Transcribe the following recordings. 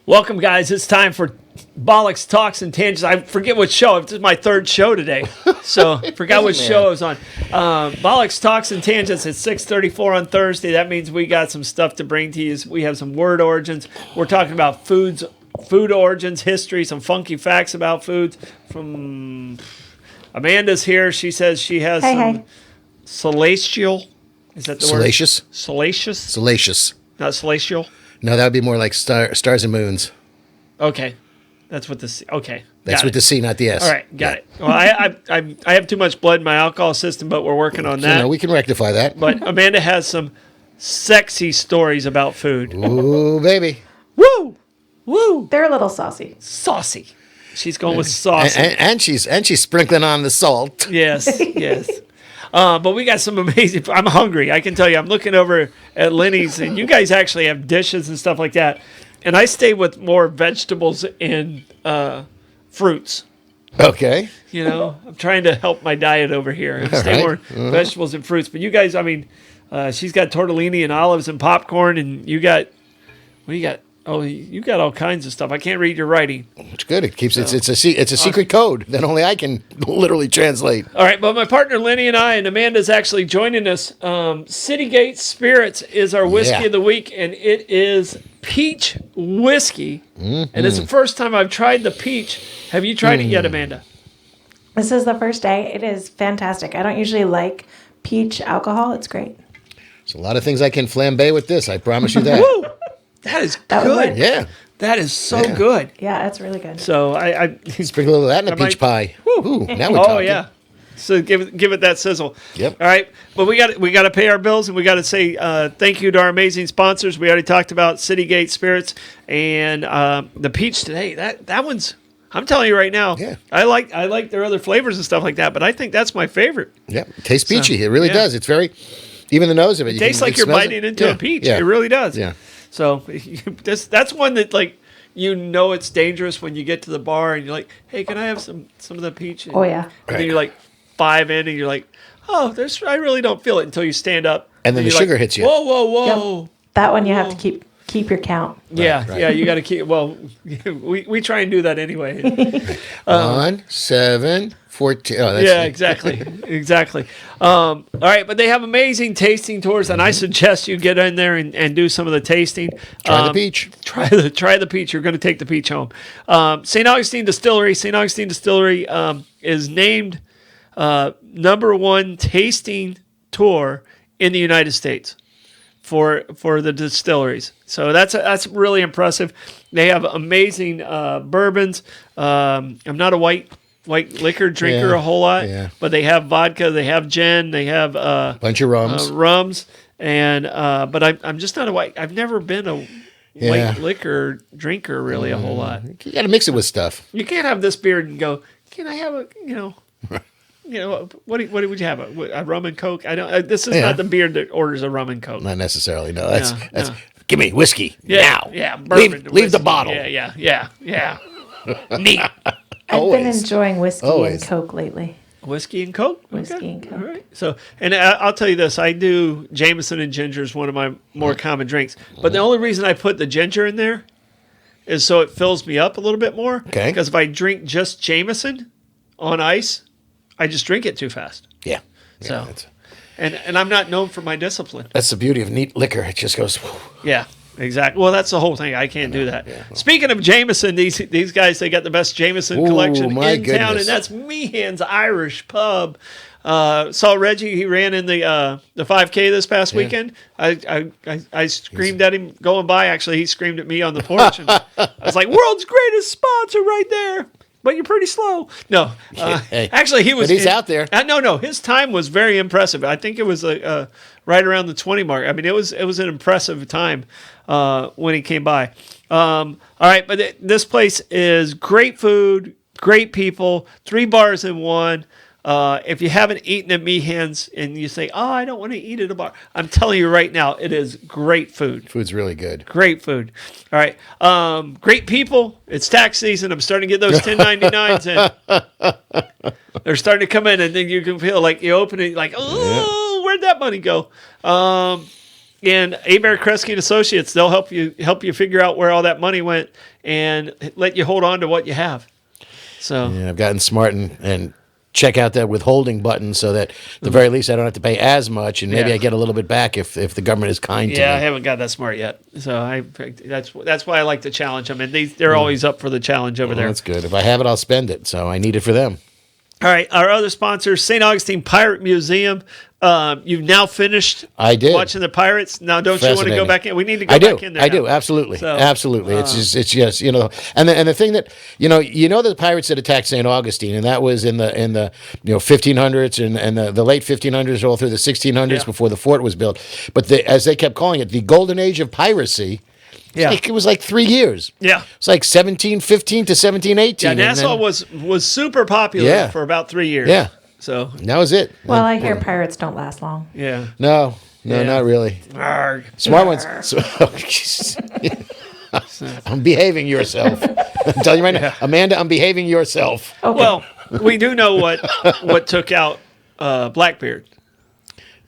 Welcome, guys. It's time for Bollox Talks and Tangents. I forget what show. This is my third show today, so I forgot what show I was on. Bollox Talks and Tangents at 6:34 on Thursday. That means we got some stuff to bring to you. We have some word origins. We're talking about food origins, history, some funky facts about foods. From Amanda's here. She says she has some salacial. Is that the salacious? Word? Salacious. Salacious. Not salacial. No, that would be more like stars and moons. Okay, that's what the C. Okay, that's with the C, not the S. All right, got it. Well, I have too much blood in my alcohol system, but we're working on that. No, we can rectify that. But Amanda has some sexy stories about food. Ooh, baby. Woo, woo. They're a little saucy. Saucy. She's going with saucy, and she's sprinkling on the salt. Yes, yes. But we got some amazing. I'm hungry. I can tell you. I'm looking over at Lenny's, and you guys actually have dishes and stuff like that. And I stay with more vegetables and fruits. Okay. You know, I'm trying to help my diet over here and stay more vegetables and fruits. But you guys, I mean, she's got tortellini and olives and popcorn, and you got what do you got? Oh, you got all kinds of stuff. I can't read your writing. It's good. It keeps it's a secret code that only I can literally translate. All right, but my partner Lenny and I, and Amanda's actually joining us. Citygate Spirits is our whiskey of the week, and it is peach whiskey. Mm-hmm. And it's the first time I've tried the peach. Have you tried it yet, Amanda? This is the first day. It is fantastic. I don't usually like peach alcohol. It's great. There's a lot of things I can flambe with this. I promise you that. Woo! That is good. Yeah. That is so good. Yeah, it's really good. So I sprinkle a little of that in a peach pie. Ooh, now we're talking. Oh yeah. So give it that sizzle. Yep. All right, but we got to pay our bills, and we got to say thank you to our amazing sponsors. We already talked about Citygate Spirits and the peach today. That one's. I'm telling you right now. Yeah. I like their other flavors and stuff like that, but I think that's my favorite. Yeah. It tastes peachy. It really does. It's very. Even the nose of it. It tastes like you're biting into a peach. Yeah. It really does. Yeah. So that's one that like it's dangerous when you get to the bar and you're like, hey, can I have some of the peach? And, oh yeah. And then you're like 5 in and you're like, oh, I really don't feel it until you stand up. And then the sugar hits you. Whoa. Yep. That one you have to keep your count. Yeah, you got to keep. Well, we try and do that anyway. 1, 7, 14. Oh, that's exactly. All right, but they have amazing tasting tours, and I suggest you get in there and do some of the tasting. Try the peach. Try the peach. You're going to take the peach home. St. Augustine Distillery. St. Augustine Distillery is named #1 tasting tour in the United States for the distilleries. So that's really impressive. They have amazing bourbons. I'm not a white liquor drinker a whole lot, but they have vodka, they have gin, they have bunch of rums, and but I'm just not a white. I've never been a white liquor drinker really a whole lot. You got to mix it with stuff. You can't have this beer and go, can I have what would you have? A rum and Coke? I don't. This is not the beer that orders a rum and Coke. Not necessarily. No, that's. Give me whiskey now. Yeah, bourbon. Leave the bottle. Yeah. Neat. I've been enjoying whiskey and Coke lately. Whiskey and Coke? Whiskey and Coke. All right. So, and I'll tell you this. I do Jameson and ginger is one of my more common drinks. But the only reason I put the ginger in there is so it fills me up a little bit more. Okay. Because if I drink just Jameson on ice, I just drink it too fast. Yeah. So, and I'm not known for my discipline. That's the beauty of neat liquor. It just goes. Yeah. Exactly. Well, that's the whole thing. I can't do that. Yeah. Speaking of Jameson, these guys, they got the best Jameson collection in town, and that's Meehan's Irish Pub. Saw Reggie. He ran in the 5K this past weekend. I screamed at him going by. Actually, he screamed at me on the porch. And I was like, "World's greatest sponsor right there." but you're pretty slow. No, Hey, actually, he was. but he's out there. No. His time was very impressive. I think it was right around the 20 mark. I mean, it was an impressive time when he came by. All right, but this place is great food, great people, 3 bars in one. If you haven't eaten at Meehan's and you say, "Oh, I don't want to eat at a bar," I'm telling you right now, it is great food. Food's really good. Great food. All right. Great people. It's tax season. I'm starting to get those 1099s in. They're starting to come in, and then you can feel like you open it, like, oh, where'd that money go? And Abear Kresge and Associates, they'll help you figure out where all that money went and let you hold on to what you have. So Yeah, I've gotten smart and check out that withholding button so that at the very least I don't have to pay as much, and maybe Yeah. I get a little bit back if the government is kind to yeah, I me. haven't got that smart yet. So that's why I like to challenge them, and they're always up for the challenge over there. That's good. If I have it, I'll spend it. So I need it for them. All right, our other sponsor, St. Augustine Pirate Museum. You've now finished I did. watching the Pirates. Now, don't you want to go Fascinating. back in? We need to go I do. back in there. I now. do. Absolutely. So, Absolutely. It's just and the thing that the pirates that attacked St. Augustine, and that was in the 1500s and the late 1500s all through the 1600s Yeah. before the fort was built. But as they kept calling it, the golden age of piracy. Yeah. It was like 3 years. Yeah. It's like 1715 to 1718. Yeah, and Nassau then- was super popular Yeah. for about 3 years. Yeah. So, That was it. Well, I hear pirates don't last long. yeah. No, Yeah. not really. Arrgh. Smart ones. I'm behaving yourself. I'm telling you right now, Amanda, I'm behaving yourself. Okay. Well, we do know what took out Blackbeard.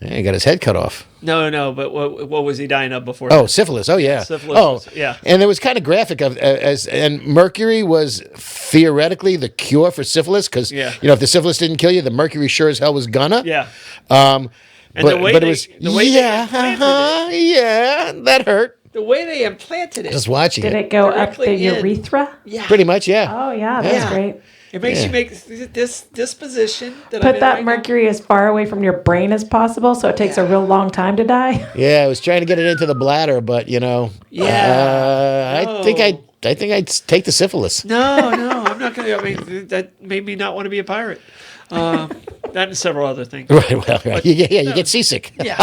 Yeah, he got his head cut off. No, but what was he dying of before? Oh, syphilis. Oh, yeah. Syphilis Oh, was- yeah. And it was kind of graphic and mercury was theoretically the cure for syphilis because Yeah. if the syphilis didn't kill you, the mercury sure as hell was gonna. Yeah. And the way but they- it was the way they implanted yeah, that hurt. The way they implanted it. Just watching Did it. it go up the Directly in. urethra? Yeah. Pretty much, yeah. Oh, yeah, that's Yeah. great. It makes Yeah. you make this position that I'm Put in that right now. mercury as far away from your brain as possible so it takes a real long time to die. Yeah, I was trying to get it into the bladder, but Yeah. I think I'd take the syphilis. No, I'm not going to. I mean, that made me not want to be a pirate. That and several other things. Right, well, right. You get seasick. Yeah.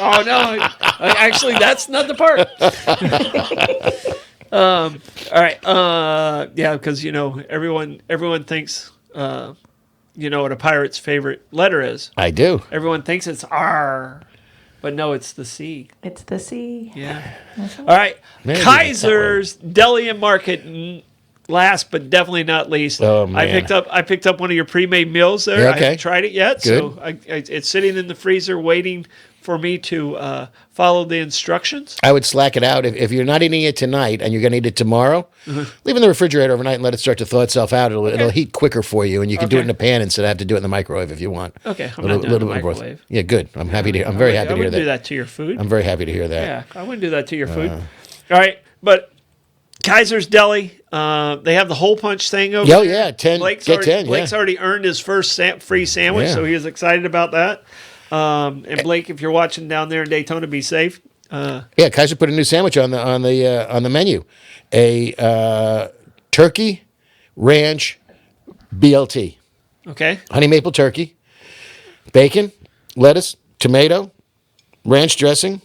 Oh no! Actually, that's not the part. All right. Yeah, because everyone thinks what a pirate's favorite letter is. I do. Everyone thinks it's R, but no, it's the C. It's the sea. Yeah. All right. Maybe Kaiser's Deli and Market. Last but definitely not least, Oh, man. I picked up one of your pre-made meals there. Yeah, I okay. haven't tried it yet, Good. so it's sitting in the freezer waiting for me to follow the instructions. I would slack it out. If you're not eating it tonight and you're going to eat it tomorrow, leave it in the refrigerator overnight and let it start to thaw itself out. It'll heat quicker for you, and you can do it in a pan instead of have to do it in the microwave if you want. Okay, I'm not doing the bit of both. microwave. Yeah, good. I'm happy to. I'm very happy I to hear wouldn't do that. that to your food. I'm very happy to hear that. Yeah, I wouldn't do that to your food. All right, but Kaiser's Deli, they have the hole punch thing over Oh, there. yeah, 10, Blake's get already, 10, yeah. Blake's already earned his first free sandwich, Yeah. so he was excited about that. And Blake, if you're watching down there in Daytona, be safe. Yeah, Kaiser put a new sandwich on the menu, a turkey ranch BLT, Okay. honey maple turkey, bacon, lettuce, tomato, ranch dressing,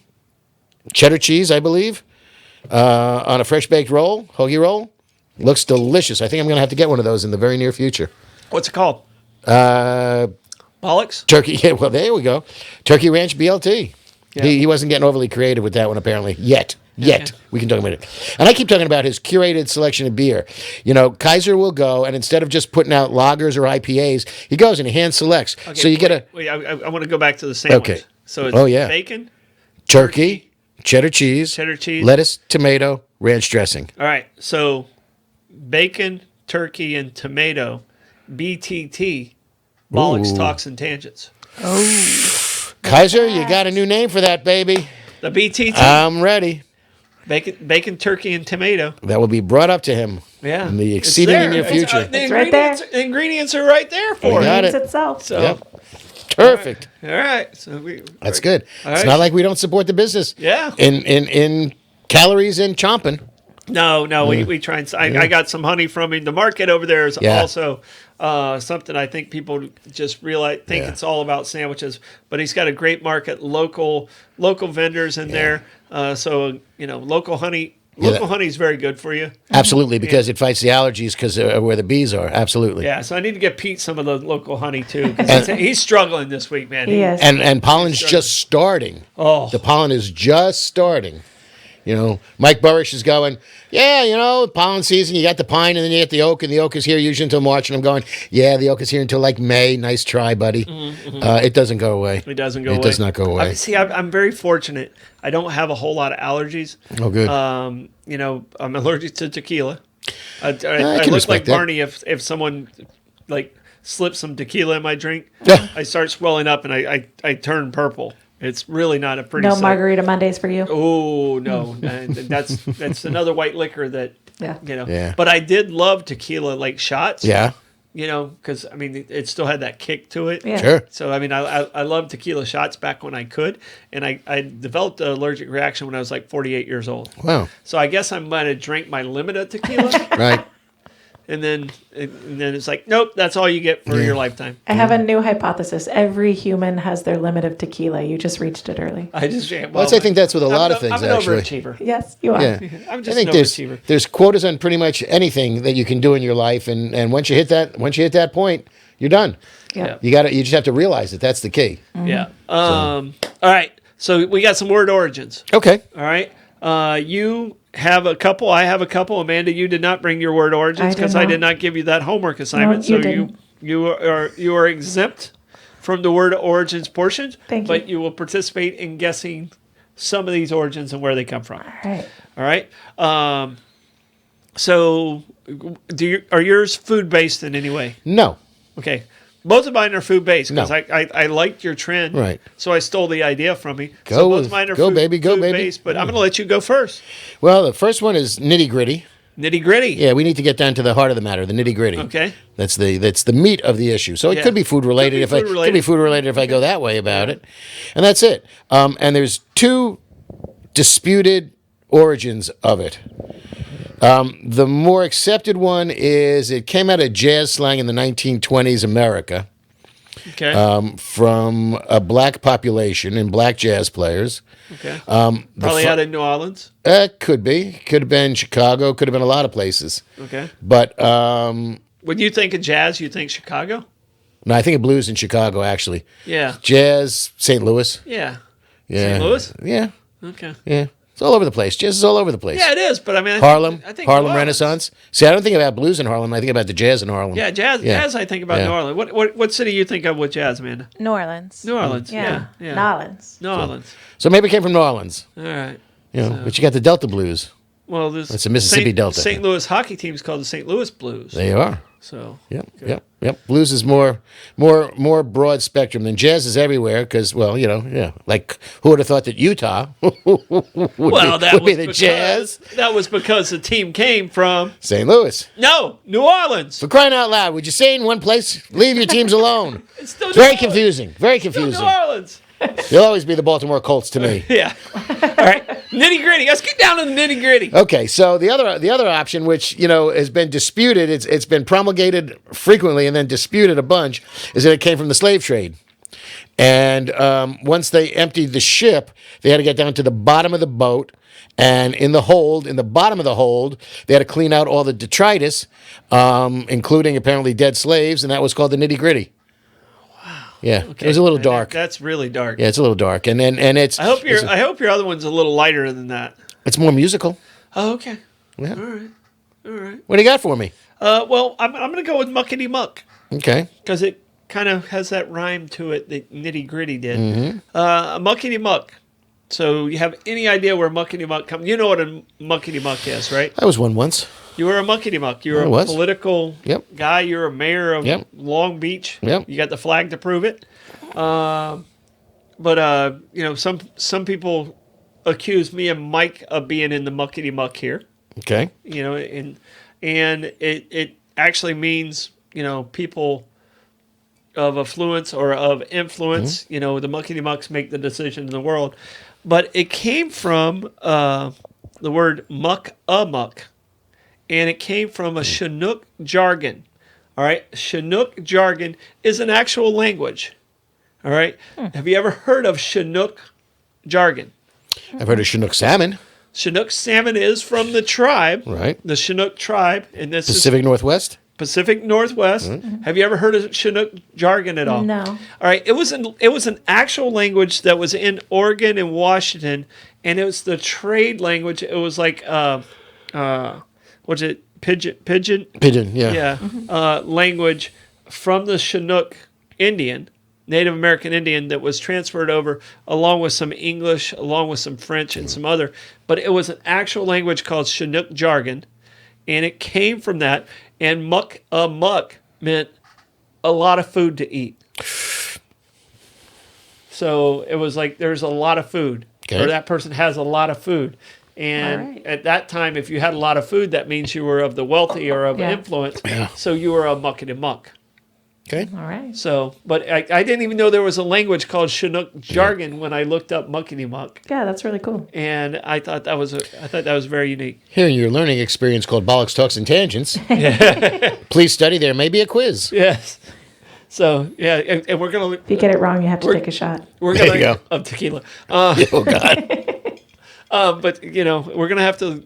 cheddar cheese, I believe, on a fresh baked roll, hoagie roll. Looks delicious. I think I'm going to have to get one of those in the very near future. What's it called? Uh, Bollocks? Turkey. Yeah, well, there we go. Turkey ranch BLT. Yeah. He wasn't getting overly creative with that one, apparently. Yet. Okay. We can talk about it. And I keep talking about his curated selection of beer. Kaiser will go, and instead of just putting out lagers or IPAs, he goes and he hand selects. Okay, So you get a Wait, I want to go back to the sandwich. Okay. So it's Oh, yeah. bacon. turkey, cheddar cheese, lettuce, tomato, ranch dressing. All right. So bacon, turkey, and tomato. BTT. Bollocks, Ooh. Talks, and Tangents. Kaiser, you got a new name for that, baby. The BTT. I'm ready. Bacon, turkey, and tomato. That will be brought up to him Yeah. in the It's exceedingly there. near It's, future. the It's right there. ingredients are right there for We it. got It's it. itself. So, Yep. Perfect. all right. So That's good. All It's right. not like we don't support the business. Yeah. In calories and chomping. No. We try and. I got some honey from him. The market over there is Yeah. also something I think people just think it's all about sandwiches. But he's got a great market, local vendors in there. So local honey. Local honey is very good for you. Absolutely, because it fights the allergies because where the bees are. Absolutely. Yeah, so I need to get Pete some of the local honey too. 'Cause he's struggling this week, man. Yes. And pollen's just starting. Oh. The pollen is just starting. Mike Burrish is going, pollen season, you got the pine and then you get the oak, and the oak is here usually until March. And I'm going, the oak is here until like May. Nice try, buddy. It doesn't go away. It doesn't go away. It does not go away. I'm very fortunate. I don't have a whole lot of allergies. Oh, good. I'm allergic to tequila. I can look respect like that. Barney if someone like slips some tequila in my drink. Yeah. I start swelling up and I turn purple. It's really not a pretty No sight. margarita Mondays for you. Oh no, and that's another white liquor that Yeah. Yeah. But I did love tequila like shots. Yeah, because it still had that kick to it. Yeah. sure. So I loved tequila shots back when I could, and I developed an allergic reaction when I was like 48 years old. Wow. So I guess I might have drank my limit of tequila, Right. and then it's like, nope, that's all you get for your lifetime. I have a new hypothesis. Every human has their limit of tequila. You just reached it early. I just Well, I think that's with a lot of things, I'm an actually. overachiever. Yes, you are. Yeah. I'm I just think an overachiever. there's quotas on pretty much anything that you can do in your life, and once you hit that point, you're done. Yeah. You just have to realize that that's the key. Yeah. All right. So we got some word origins. Okay. All right. You have a couple. I have a couple. Amanda, you did not bring your word origins I did because I not. did not give you that homework assignment. No, you so didn't. you are exempt from the word origins portion. Thank you. But you will participate in guessing some of these origins and where they come from. All right. All right. So are yours food based in any way? No. Okay. Both of mine are food based because No. I liked your trend. Right. So I stole the idea from you. Go so both with- of mine are go, food, baby, go, food baby. based, but I'm going to let you go first. Well, the first one is nitty gritty. Nitty gritty. Yeah, we need to get down to the heart of the matter, the nitty gritty. Okay. That's the meat of the issue. So it Yeah. could be food related Could be food related. if I go that way about it, and that's it. And there's two disputed origins of it. The more accepted one is it came out of jazz slang in the 1920s America Okay. from a black population and black jazz players. Okay. Probably out in New Orleans. Could have been Chicago, could have been a lot of places. Okay. But When you think of jazz, you think Chicago? no, I think of blues in Chicago actually. Yeah. Jazz, St. Louis. Yeah. Yeah. St. Louis? Yeah, Okay. yeah. It's all over the place. Jazz is all over the place. Yeah, it is. But I mean, Harlem, I think Harlem New Orleans. Renaissance. See, I don't think about blues in Harlem. I think about the jazz in Harlem. Yeah, jazz. Yeah. Jazz. I think about Yeah. New Orleans. What city you think of with jazz, Amanda? New Orleans. New Orleans. Yeah. Yeah. Nolans. New Orleans. So maybe it came from New Orleans. All right. But you got the Delta blues. Well, this It's a Mississippi Delta. St. Louis hockey team is called the St. Louis Blues. There you are. So Yep. Blues is more broad spectrum than jazz is everywhere because, well, like who would have thought that Utah would be the jazz? That was because the team came from St. Louis. New Orleans. For crying out loud, would you stay in one place? Leave your teams alone. It's still It's very New Orleans. confusing. Very Still confusing. New Orleans. They'll always be the Baltimore Colts to me. Yeah. All right. Nitty gritty. Let's get down to the nitty gritty. Okay, so the other option, which has been disputed, it's been promulgated frequently and then disputed a bunch, is that it came from the slave trade. And once they emptied the ship, they had to get down to the bottom of the boat, and in the bottom of the hold, they had to clean out all the detritus, including apparently dead slaves, and that was called the nitty gritty. Yeah, it was a little dark. That's really dark. Yeah, it's a little dark, and it's. I hope your other one's a little lighter than that. It's more musical. Oh, okay. Yeah. All right. What do you got for me? Well, I'm going to go with muckety muck Okay. because it kind of has that rhyme to it that nitty gritty did. Mm-hmm. Muckety muck. So you have any idea where muckety muck comes? You know what a muckety muck is, right? I was one once. You were a muckety muck. You were I a was. political Yep. guy. You're a mayor of Yep. Long Beach. Yep. You got the flag to prove it. But some people accuse me and Mike of being in the muckety muck here. Okay. And it actually means people of affluence or of influence. The muckety mucks make the decision in the world, but it came from the word muck, and it came from a Chinook jargon. All right, Chinook jargon is an actual language. All right, have you ever heard of Chinook jargon? I've heard of Chinook salmon. Chinook salmon is from the tribe, Right. the Chinook tribe, and this Pacific Northwest. Pacific Northwest. Have you ever heard of Chinook jargon at all? No. All right, it was an actual language that was in Oregon and Washington, and it was the trade language. It was like what's it? Pigeon, Yeah. language from the Chinook Indian, Native American Indian, that was transferred over along with some English, along with some French and some other. But it was an actual language called Chinook jargon, and it came from that. And muck meant a lot of food to eat. So it was like there's a lot of food, or that person has a lot of food. And at that time, if you had a lot of food, that means you were of the wealthy or of influence. Yeah. So you were a muckety muck. Okay. All right. So, but I didn't even know there was a language called Chinook jargon when I looked up muckety muck, Yeah, that's really cool. and I thought that was very unique. Here in your learning experience called Bollox, Talks, and Tangents. Please study. There may be a quiz. Yes. So yeah, and we're gonna If you get it wrong, you have to take a shot. we're There gonna you go. of tequila. Oh, God. But we're gonna have to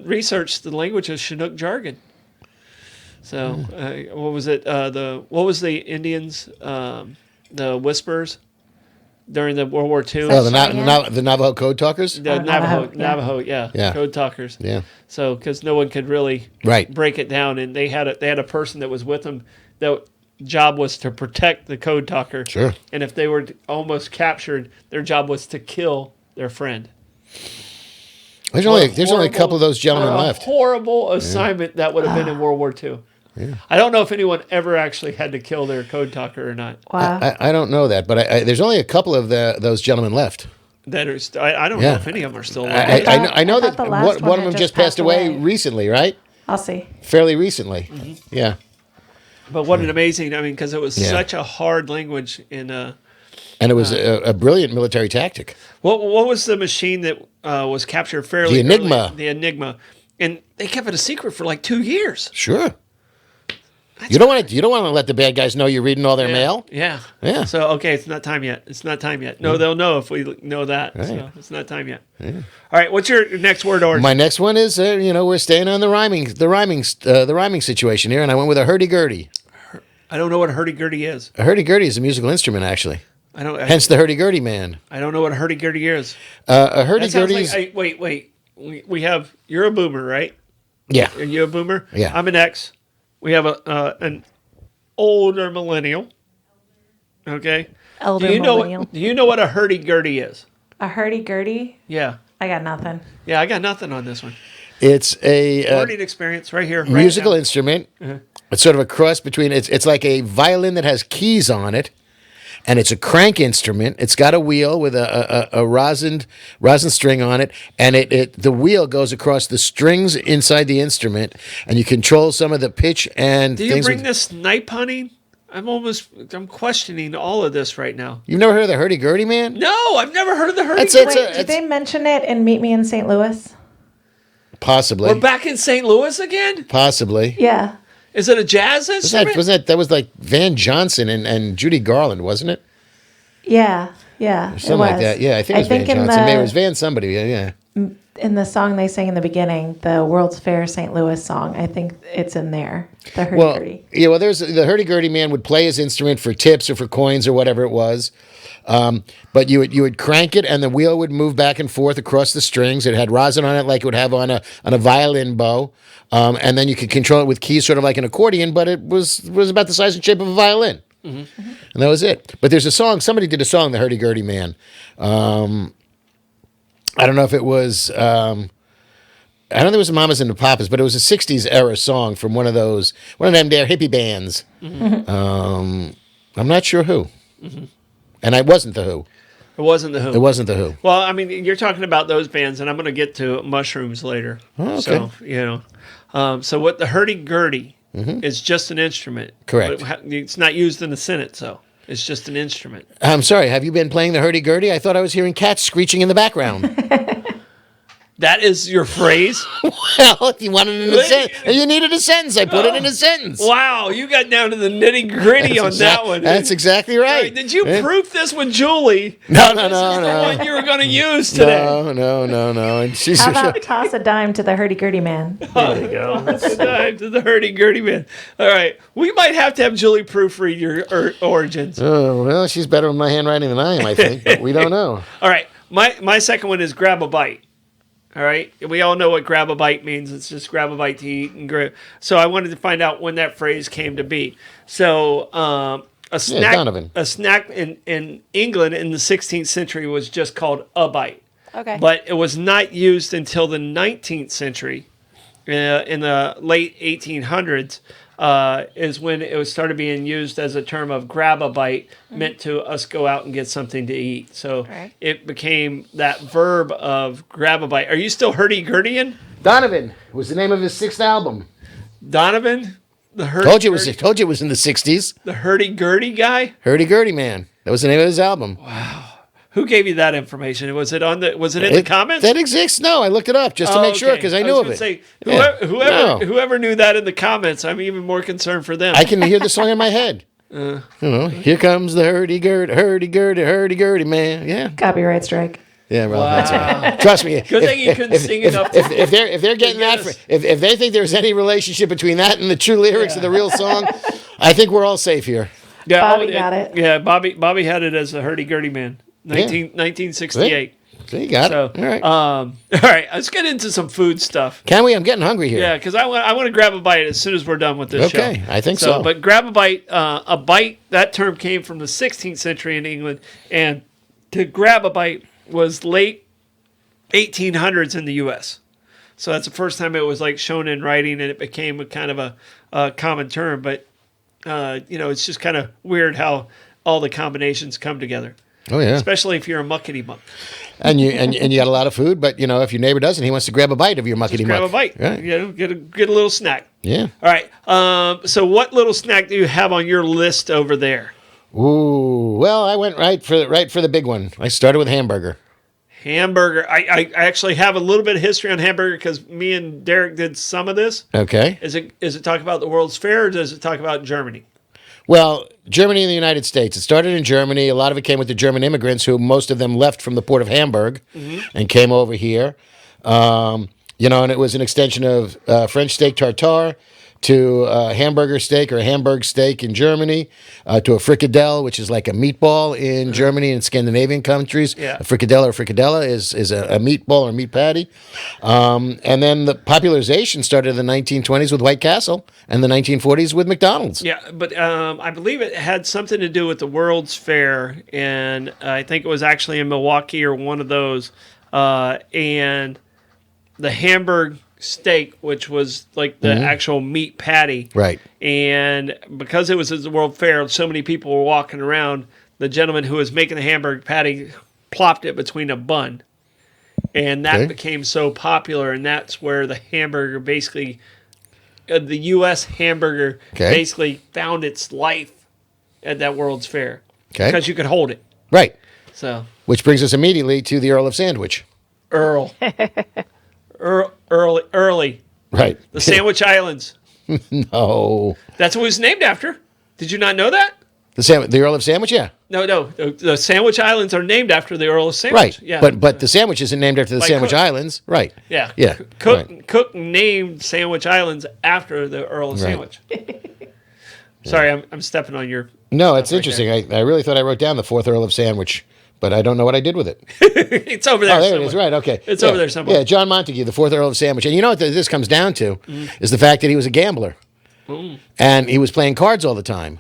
research the language of Chinook jargon. So what was it? What was the Indians? The Whispers during the World War II. Oh, the Navajo Code Talkers? The Navajo, Yeah. code talkers. Yeah. So because no one could really Right. break it down, and they had a person that was with them that job was to protect the code talker. Sure. And if they were almost captured, their job was to kill their friend. There's only a couple of those gentlemen What a left. horrible assignment that would have been in World War II. Yeah. I don't know if anyone ever actually had to kill their code talker or not. Wow. I don't know that, but there's only a couple of those gentlemen left. That is, I don't know if any of them are still alive. I know I that thought the last one one of had them just just passed passed away away. recently, right? I'll see. Fairly recently. Yeah. But what an amazing, because it was Yeah. such a hard language. And it was a brilliant military tactic. what was the machine that was captured fairly The Enigma. early? The Enigma. And they kept it a secret for like 2 years. Sure. You don't want to let the bad guys know you're reading all their mail. Yeah. Yeah. So, okay, it's not time yet. It's not time yet. No, they'll know if we know that. Right. So it's not time yet. Yeah. All right, what's your next word order? My next one is we're staying on the rhyming situation here, and I went with a hurdy-gurdy. I don't know what a hurdy-gurdy is. A hurdy-gurdy is a musical instrument, actually. I don't. Hence the hurdy-gurdy man. I don't know what a hurdy-gurdy is. A That sounds hurdy-gurdy is... like, wait. We have, you're a boomer, right? Yeah. Are you a boomer? Yeah. I'm an X. We have an older millennial. Okay. Elder Do millennial. you know what a hurdy-gurdy is? A hurdy-gurdy? Yeah. I got nothing. Yeah, I got nothing on this one. It's a Learning experience right here. Right musical now. instrument. It's sort of a cross between... It's like a violin that has keys on it, and it's a crank instrument. It's got a wheel with a rosin string on it, and the wheel goes across the strings inside the instrument, and you control some of the pitch and Do you things. bring this snipe hunting? I'm questioning all of this right now. You've never heard of the hurdy-gurdy man? No, I've never heard of the hurdy. It's Wait, did they mention it in Meet Me in St. Louis? Possibly. We're back in St. Louis again? Possibly. Yeah. Is it a jazz instrument? That was like Van Johnson and Judy Garland, wasn't it? Yeah. Something like that. Yeah, I think it was Van Johnson. Maybe it was Van somebody. Yeah. In the song they sang in the beginning, the World's Fair St. Louis song, I think it's in there. The hurdy-gurdy. Well, there's the hurdy-gurdy man would play his instrument for tips or for coins or whatever it was. But you would crank it, and the wheel would move back and forth across the strings. It had rosin on it, like it would have on a violin bow, and then you could control it with keys, sort of like an accordion. But it was about the size and shape of a violin, and that was it. But there's a song. Somebody did a song, "The Hurdy-Gurdy Man." I don't know if it was. I don't think it was the Mamas and the Papas, but it was a '60s era song from one of them there hippie bands. I'm not sure who. And I wasn't the Who. It wasn't the Who. It wasn't the Who. Well, I mean, you're talking about those bands, and I'm going to get to Mushrooms later. Oh, okay. So what the hurdy-gurdy is just an instrument. Correct. But it's not used in the Senate, so it's just an instrument. I'm sorry. Have you been playing the hurdy-gurdy? I thought I was hearing cats screeching in the background. That is your phrase? Well, if you wanted it in a sentence, you needed a sentence. I put it in a sentence. Wow, you got down to the nitty gritty on that one. That's exactly right. Did you proof this with Julie? No. What you were going to use today? No. And she's How about toss a dime to the hurdy-gurdy man? There you go. To the hurdy-gurdy man. All right. We might have to have Julie proofread your origins. Oh, well, she's better with my handwriting than I am, I think. But we don't know. All right. My second one is grab a bite. All right. We all know what grab a bite means. It's just grab a bite to eat and grab. So I wanted to find out when that phrase came to be. So a snack in England in the 16th century was just called a bite. Okay. But it was not used until the 19th century. In the late 1800s is when it started being used as a term of grab a bite, meant to us go out and get something to eat. So it became that verb of grab a bite. Are you still hurdy-gurdying? Donovan was the name of his 6th album. Donovan? The Told you it was in the 60s. The hurdy-gurdy guy? Hurdy-gurdy man. That was the name of his album. Wow. Who gave you that information? Was it in the comments? That exists? No, I looked it up just to make sure because I knew of it. Say, whoever knew that in the comments, I'm even more concerned for them. I can hear the song in my head. Here comes the hurdy-gurdy man. Yeah. Copyright strike. Yeah, well, that's right. Trust me. Good thing you couldn't sing enough. If they're getting that, if they think there's any relationship between that and the true lyrics of the real song, I think we're all safe here. Yeah, Bobby got it. Yeah, Bobby had it as a hurdy-gurdy man. 1968. So you got it. All right. All right. Let's get into some food stuff. Can we? I'm getting hungry here. Yeah, because I want to grab a bite as soon as we're done with this show. Okay, I think so. But grab a bite. A bite. That term came from the 16th century in England, and to grab a bite was late 1800s in the U.S. So that's the first time it was like shown in writing, and it became a kind of a common term. But it's just kind of weird how all the combinations come together. Oh yeah, especially if you're a muckety muck. And you got a lot of food, but if your neighbor doesn't, he wants to grab a bite of your muckety muck. Grab a bite. Right. Get a little snack. Yeah. All right. So what little snack do you have on your list over there? Ooh. Well, I went right for the big one. I started with hamburger. Hamburger. I actually have a little bit of history on hamburger because me and Derek did some of this. Okay. Is it talk about the World's Fair or does it talk about Germany? Well, Germany and the United States. It started in Germany. A lot of it came with the German immigrants, who most of them left from the port of Hamburg and came over here. And it was an extension of French steak tartare to a hamburger steak or a Hamburg steak in Germany, to a frikadelle, which is like a meatball in Germany and Scandinavian countries. Yeah. A frikadella is a meatball or meat patty. And then the popularization started in the 1920s with White Castle and the 1940s with McDonald's. Yeah, but I believe it had something to do with the World's Fair, and I think it was actually in Milwaukee or one of those. And the Hamburg steak, which was like the actual meat patty. Right. And because it was at the World Fair, so many people were walking around. The gentleman who was making the Hamburg patty plopped it between a bun. And that became so popular, and that's where the hamburger basically, the U.S. hamburger basically found its life at that World's Fair. Okay. Because you could hold it. Right. So. Which brings us immediately to the Earl of Sandwich. Early. Right. The Sandwich Islands. No. That's what it was named after. Did you not know that? The Earl of Sandwich, yeah. No. The Sandwich Islands are named after the Earl of Sandwich. Right. Yeah. But the sandwich isn't named after the Sandwich Islands. Right. Yeah. Yeah. Cook named Sandwich Islands after the Earl of Sandwich. Sorry, I'm stepping on your... No, it's interesting. I really thought I wrote down the 4th Earl of Sandwich, but I don't know what I did with it. It's over there there somewhere. it is. Right, okay. It's over there somewhere. Yeah, John Montague, the 4th Earl of Sandwich. And you know what this comes down to is the fact that he was a gambler. And he was playing cards all the time.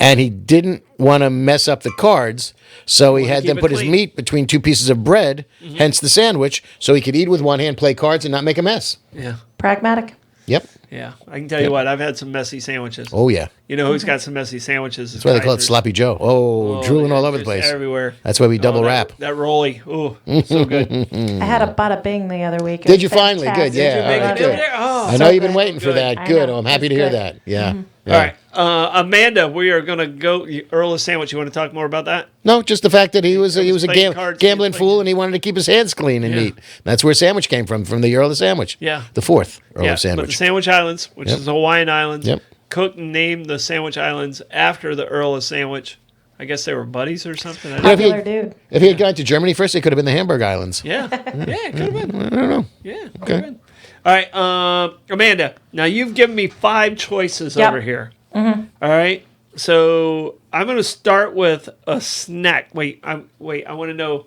And he didn't want to mess up the cards, so he had them put his meat between two pieces of bread, hence the sandwich, so he could eat with one hand, play cards, and not make a mess. Yeah. Pragmatic. Yep. Yeah. I can tell you what, I've had some messy sandwiches. Oh, yeah. You know who's got some messy sandwiches? That's why they call it Sloppy Joe. Oh, drooling all over the place. Everywhere. That's why we double wrap. That rolly. Oh, so good. I had a bada bing the other week. Did you finally? Good, yeah. Did you make all right, it good. there? Oh, I know you've been waiting for that. I Good. know. Oh, I'm happy to hear that. Yeah. All right. Amanda, we are going to go Earl sandwich. You want to talk more about that? No, just the fact that he was a playing cards, gambling he was fool, and he wanted to keep his hands clean and neat. That's where sandwich came from the Earl of Sandwich. Yeah. The fourth Earl Yeah, of Sandwich. but the Sandwich Islands, which is the Hawaiian Islands, Yep. Cook named the Sandwich Islands after the Earl of Sandwich. I guess they were buddies or something. Yeah, if he- Popular dude. If he had gone to Germany first, it could have been the Hamburg Islands. Yeah, it could have been. I don't know. Yeah, could Okay. have been. All right, Amanda. Now you've given me 5 choices Yep. over here. All right, so I'm going to start with a snack. Wait. I want to know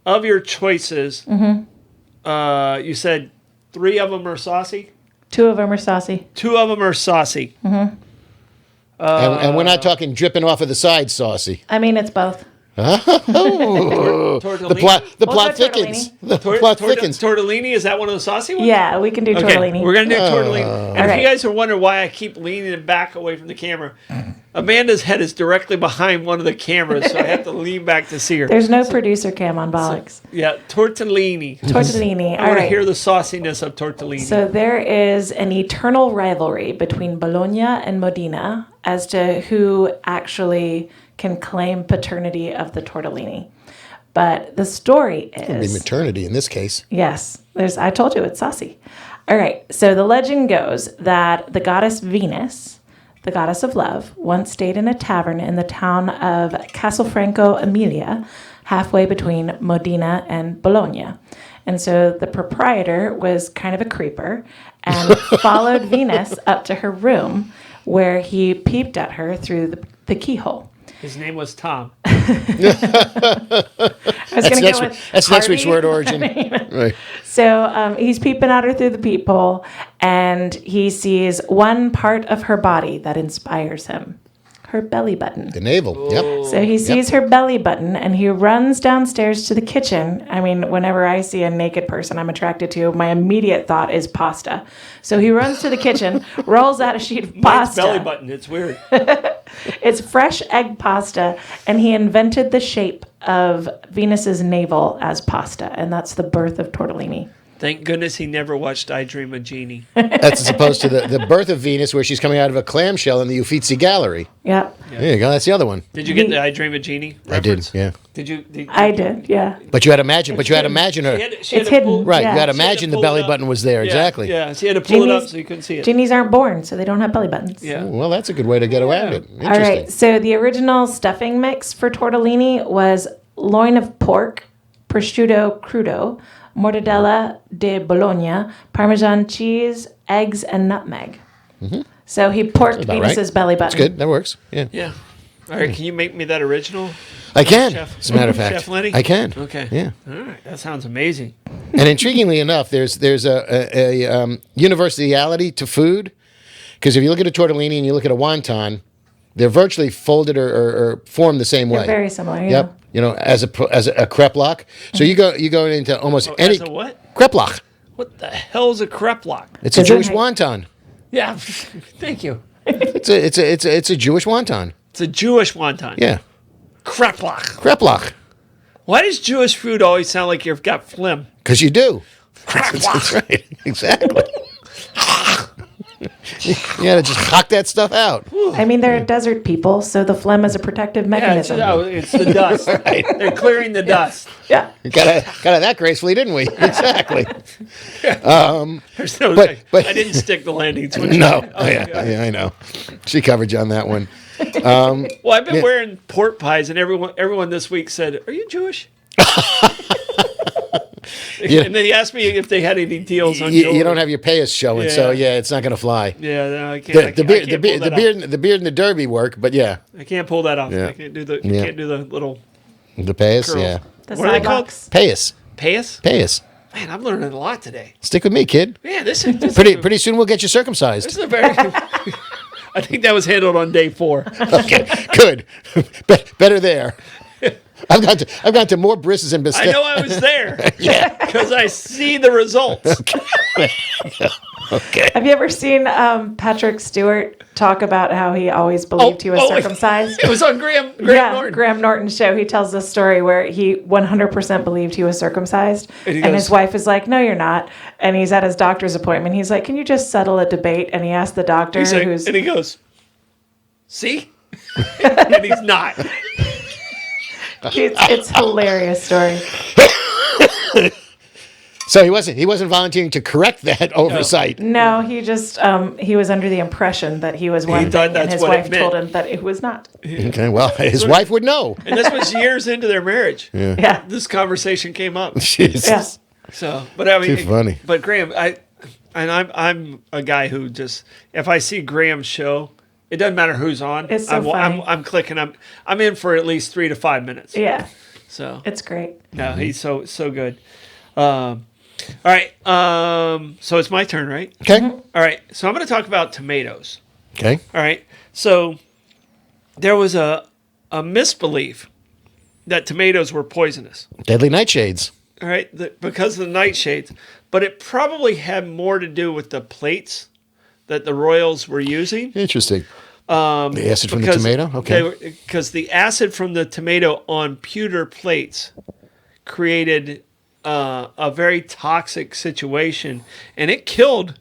of your choices. You said 3 of them are saucy. 2 of them are saucy. 2 of them are saucy. And we're not talking dripping off of the side saucy. I mean, it's both. Oh, the plot We'll go thickens. tortellini. The plot thickens. Tortellini, is that one of the saucy ones? Yeah, we can do Okay, tortellini. we're going to do tortellini. And if Alright. you guys are wondering why I keep leaning back away from the camera, Amanda's head is directly behind one of the cameras, so I have to lean back to see her. There's no producer cam on Bollox. Yeah, tortellini. Tortellini. I All want to right. hear the sauciness of tortellini. So there is an eternal rivalry between Bologna and Modena as to who actually can claim paternity of the tortellini. But the story It'd be is maternity in this case. yes, I told you it's saucy. All right. So the legend goes that the goddess Venus, the goddess of love, once stayed in a tavern in the town of Castelfranco Emilia, halfway between Modena and Bologna. And so the proprietor was kind of a creeper and followed Venus up to her room where he peeped at her through the keyhole. His name was Tom. I was going to go with That's next week's Harvey. word origin. Right. So he's peeping at her through the peephole, and he sees one part of her body that inspires him, her belly button. The navel. Yep. So he sees her belly button, and he runs downstairs to the kitchen. I mean, whenever I see a naked person I'm attracted to, my immediate thought is pasta. So he runs to the kitchen, rolls out a sheet of Mine's pasta. belly button. It's weird. It's fresh egg pasta, and he invented the shape of Venus's navel as pasta, and that's the birth of tortellini. Thank goodness he never watched I Dream of Jeannie. That's as opposed to the birth of Venus, where she's coming out of a clamshell in the Uffizi Gallery. Yep, There you go. That's the other one. Did you get the I Dream of Jeannie reference? I did. Yeah. Did you? I did, yeah. But you had to imagine. But you had to imagine her. She had It's to hidden. pull- Right. Yeah. You had to She had to imagine the pull belly it up. button was there. Yeah, Exactly. Yeah, she had to pull it up Genies- so you couldn't see it. Genies aren't born, so they don't have belly buttons. Yeah. Well, that's a good way to get around it. Interesting. All right, so the original stuffing mix for tortellini was loin of pork, prosciutto crudo, mortadella di Bologna, Parmesan cheese, eggs, and nutmeg. So he porked about Venus's right. belly That's button. good. That works. Yeah. Yeah. All right, can you make me that original? I can. Chef- As a matter of fact, Chef Lenny? I can. Okay. Yeah. All right, that sounds amazing. And intriguingly enough, there's a universality to food, because if you look at a tortellini and you look at a wonton, they're virtually folded or formed the same They're way. very similar. Yeah. Yep. You know, as a kreplach. So you go into almost any As a what? kreplach. What the hell is a kreplach? It's a Is it- Jewish wonton. Yeah, thank you. It's a Jewish wonton. It's a Jewish wonton. Yeah. Kreplach. Kreplach. Why does Jewish food always sound like you've got phlegm? Because you do. Kreplach. That's right. Exactly. You gotta just hock that stuff out. I mean, they're desert people, so the phlegm is a protective Yeah, it's, mechanism. it's the dust. They're clearing the dust. Yeah. Got it that gracefully, didn't we? Exactly. There's no, But- I didn't stick the landing switch. No. Oh, Yeah, God. I know. She covered you on that one. Well, I've been wearing pork pies, and everyone this week said, "Are you Jewish?" And then he asked me if they had any deals on You jewelry. don't have your payas showing, so Yeah. it's not gonna fly. Yeah, no, I can't. The I beard, can't pull that off. the beard and the derby work, but yeah, I can't pull that off. Yeah. I can't do the. Yeah. Can't do the little the payas, curls. yeah, The What are they called? sidewalks. payas, Payas. payas. Man, I'm learning a lot today. Stick with me, kid. Man, this is Pretty soon we'll get you circumcised. This is a very. I think that was handled on day 4. Okay, good. Better there. I've gone to more brisses and I biscuits. know I was there. Yeah, because I see the results. Okay. Have you ever seen Patrick Stewart talk about how he always believed he was circumcised? It was on Graham Norton. Graham Norton's show. He tells this story where he 100% believed he was circumcised. And he And goes- his wife is like, no, you're not. And he's at his doctor's appointment. He's like, can you just settle a debate? And he asked the doctor, He's like, who's, and he goes, See? And he's not. It's a hilarious story. So he wasn't volunteering to correct that oversight. No, he just he was under the impression that he was one thought thing, and that's his what it wife meant. told him that it was not. Okay, well, his wife would know. And this was years into their marriage. Yeah. This conversation came up. Jesus. Yeah. So, but I mean, Too funny. But Graham, I'm a guy who just, if I see Graham's show, it doesn't matter who's on. It's so funny. I'm clicking. I'm in for at least 3 to 5 minutes. Yeah. So It's great. no, he's so good. All right. So it's my turn, right? Okay. All right. So I'm going to talk about tomatoes. Okay. All right. So there was a misbelief that tomatoes were poisonous. Deadly nightshades. All right, because of the nightshades, but it probably had more to do with the plates that the royals were using. Interesting. The acid from the tomato? Okay. Because the acid from the tomato on pewter plates created a very toxic situation, and it killed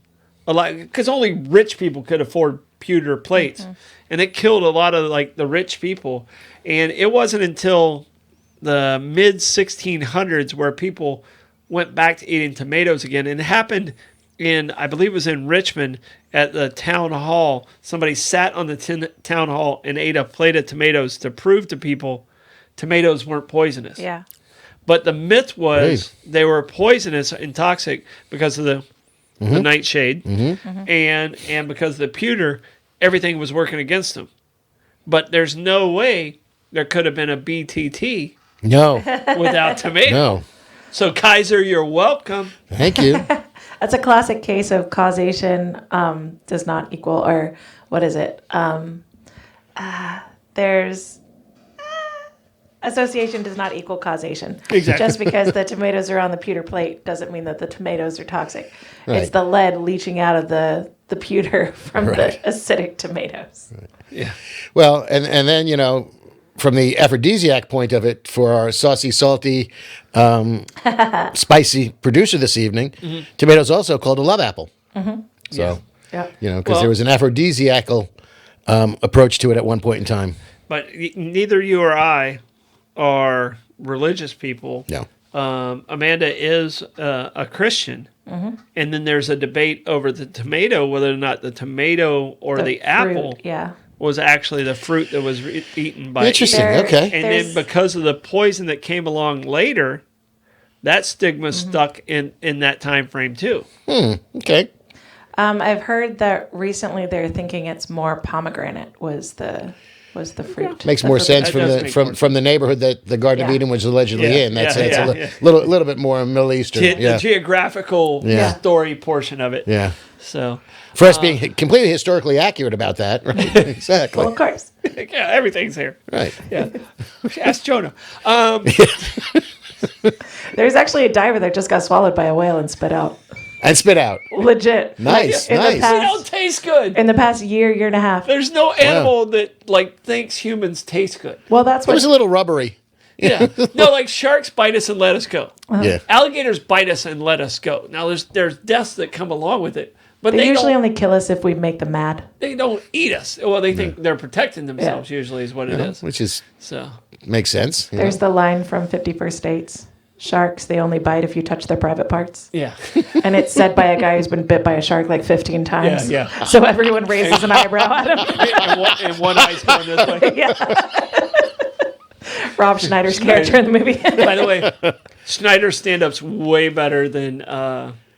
a lot, because only rich people could afford pewter plates, and it killed a lot of like the rich people. And it wasn't until the mid 1600s where people went back to eating tomatoes again, and it happened in, I believe it was in Richmond at the town hall. Somebody sat on the town hall and ate a plate of tomatoes to prove to people tomatoes weren't poisonous. Yeah. But the myth was they were poisonous and toxic because of the nightshade, and because of the pewter, everything was working against them. But there's no way there could have been a BTT No. without tomato. No. So Kaiser, you're welcome. Thank you. That's a classic case of causation does not equal, or what is it? There's association does not equal causation. Exactly. Just because the tomatoes are on the pewter plate doesn't mean that the tomatoes are toxic. Right. It's the lead leaching out of the pewter from Right. the acidic tomatoes. Right. Yeah. Well, and then, from the aphrodisiac point of it, for our saucy, salty, spicy producer this evening, tomatoes also called a love apple. So, Yeah. because there was an aphrodisiacal approach to it at one point in time. But neither you or I are religious people. No. Amanda is a Christian. And then there's a debate over the tomato, whether or not the tomato or the apple fruit, yeah. was actually the fruit that was eaten by Interesting. There- Okay. And There's- then because of the poison that came along later, that stigma stuck in that time frame too. Okay. I've heard that recently they're thinking it's more pomegranate was the fruit. Makes more sense That from does the make more from the neighborhood that the Garden of Yeah. Eden was allegedly Yeah, in. That's yeah, it's yeah, a yeah. little bit more Middle Eastern. The geographical Yeah. story portion of it. Yeah. So, For us being completely historically accurate about that, right? Exactly. Well, of course. yeah, everything's here. Right. Yeah. Ask Jonah. There's actually a diver that just got swallowed by a whale and spit out. And spit out. Legit. Nice, In the nice. They past- don't taste good. In the past year and a half. There's no animal that thinks humans taste good. Well, that's It was a what. little rubbery. Yeah. No, like sharks bite us and let us go. Yeah. Alligators bite us and let us go. Now there's deaths that come along with it, but They they usually don't, only kill us if we make them mad. they don't eat us. Well, they think they're protecting themselves. Usually is what it is. Which is So makes sense. you know. There's the line from 50 First Dates. Sharks, they only bite if you touch their private parts. yeah. And it's said by a guy who's been bit by a shark like 15 times. Yeah, yeah. So everyone raises an eyebrow at him. and one eye's going this way. Yeah. Rob Schneider's character in the movie. By the way, Schneider's stand-up's way better than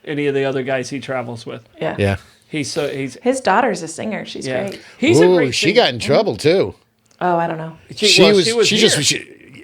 any of the other guys he travels with. Yeah. Yeah. He's His daughter's a singer. She's yeah. great. He's a Ooh, great she singer. got in trouble too. Oh, I don't know. She here.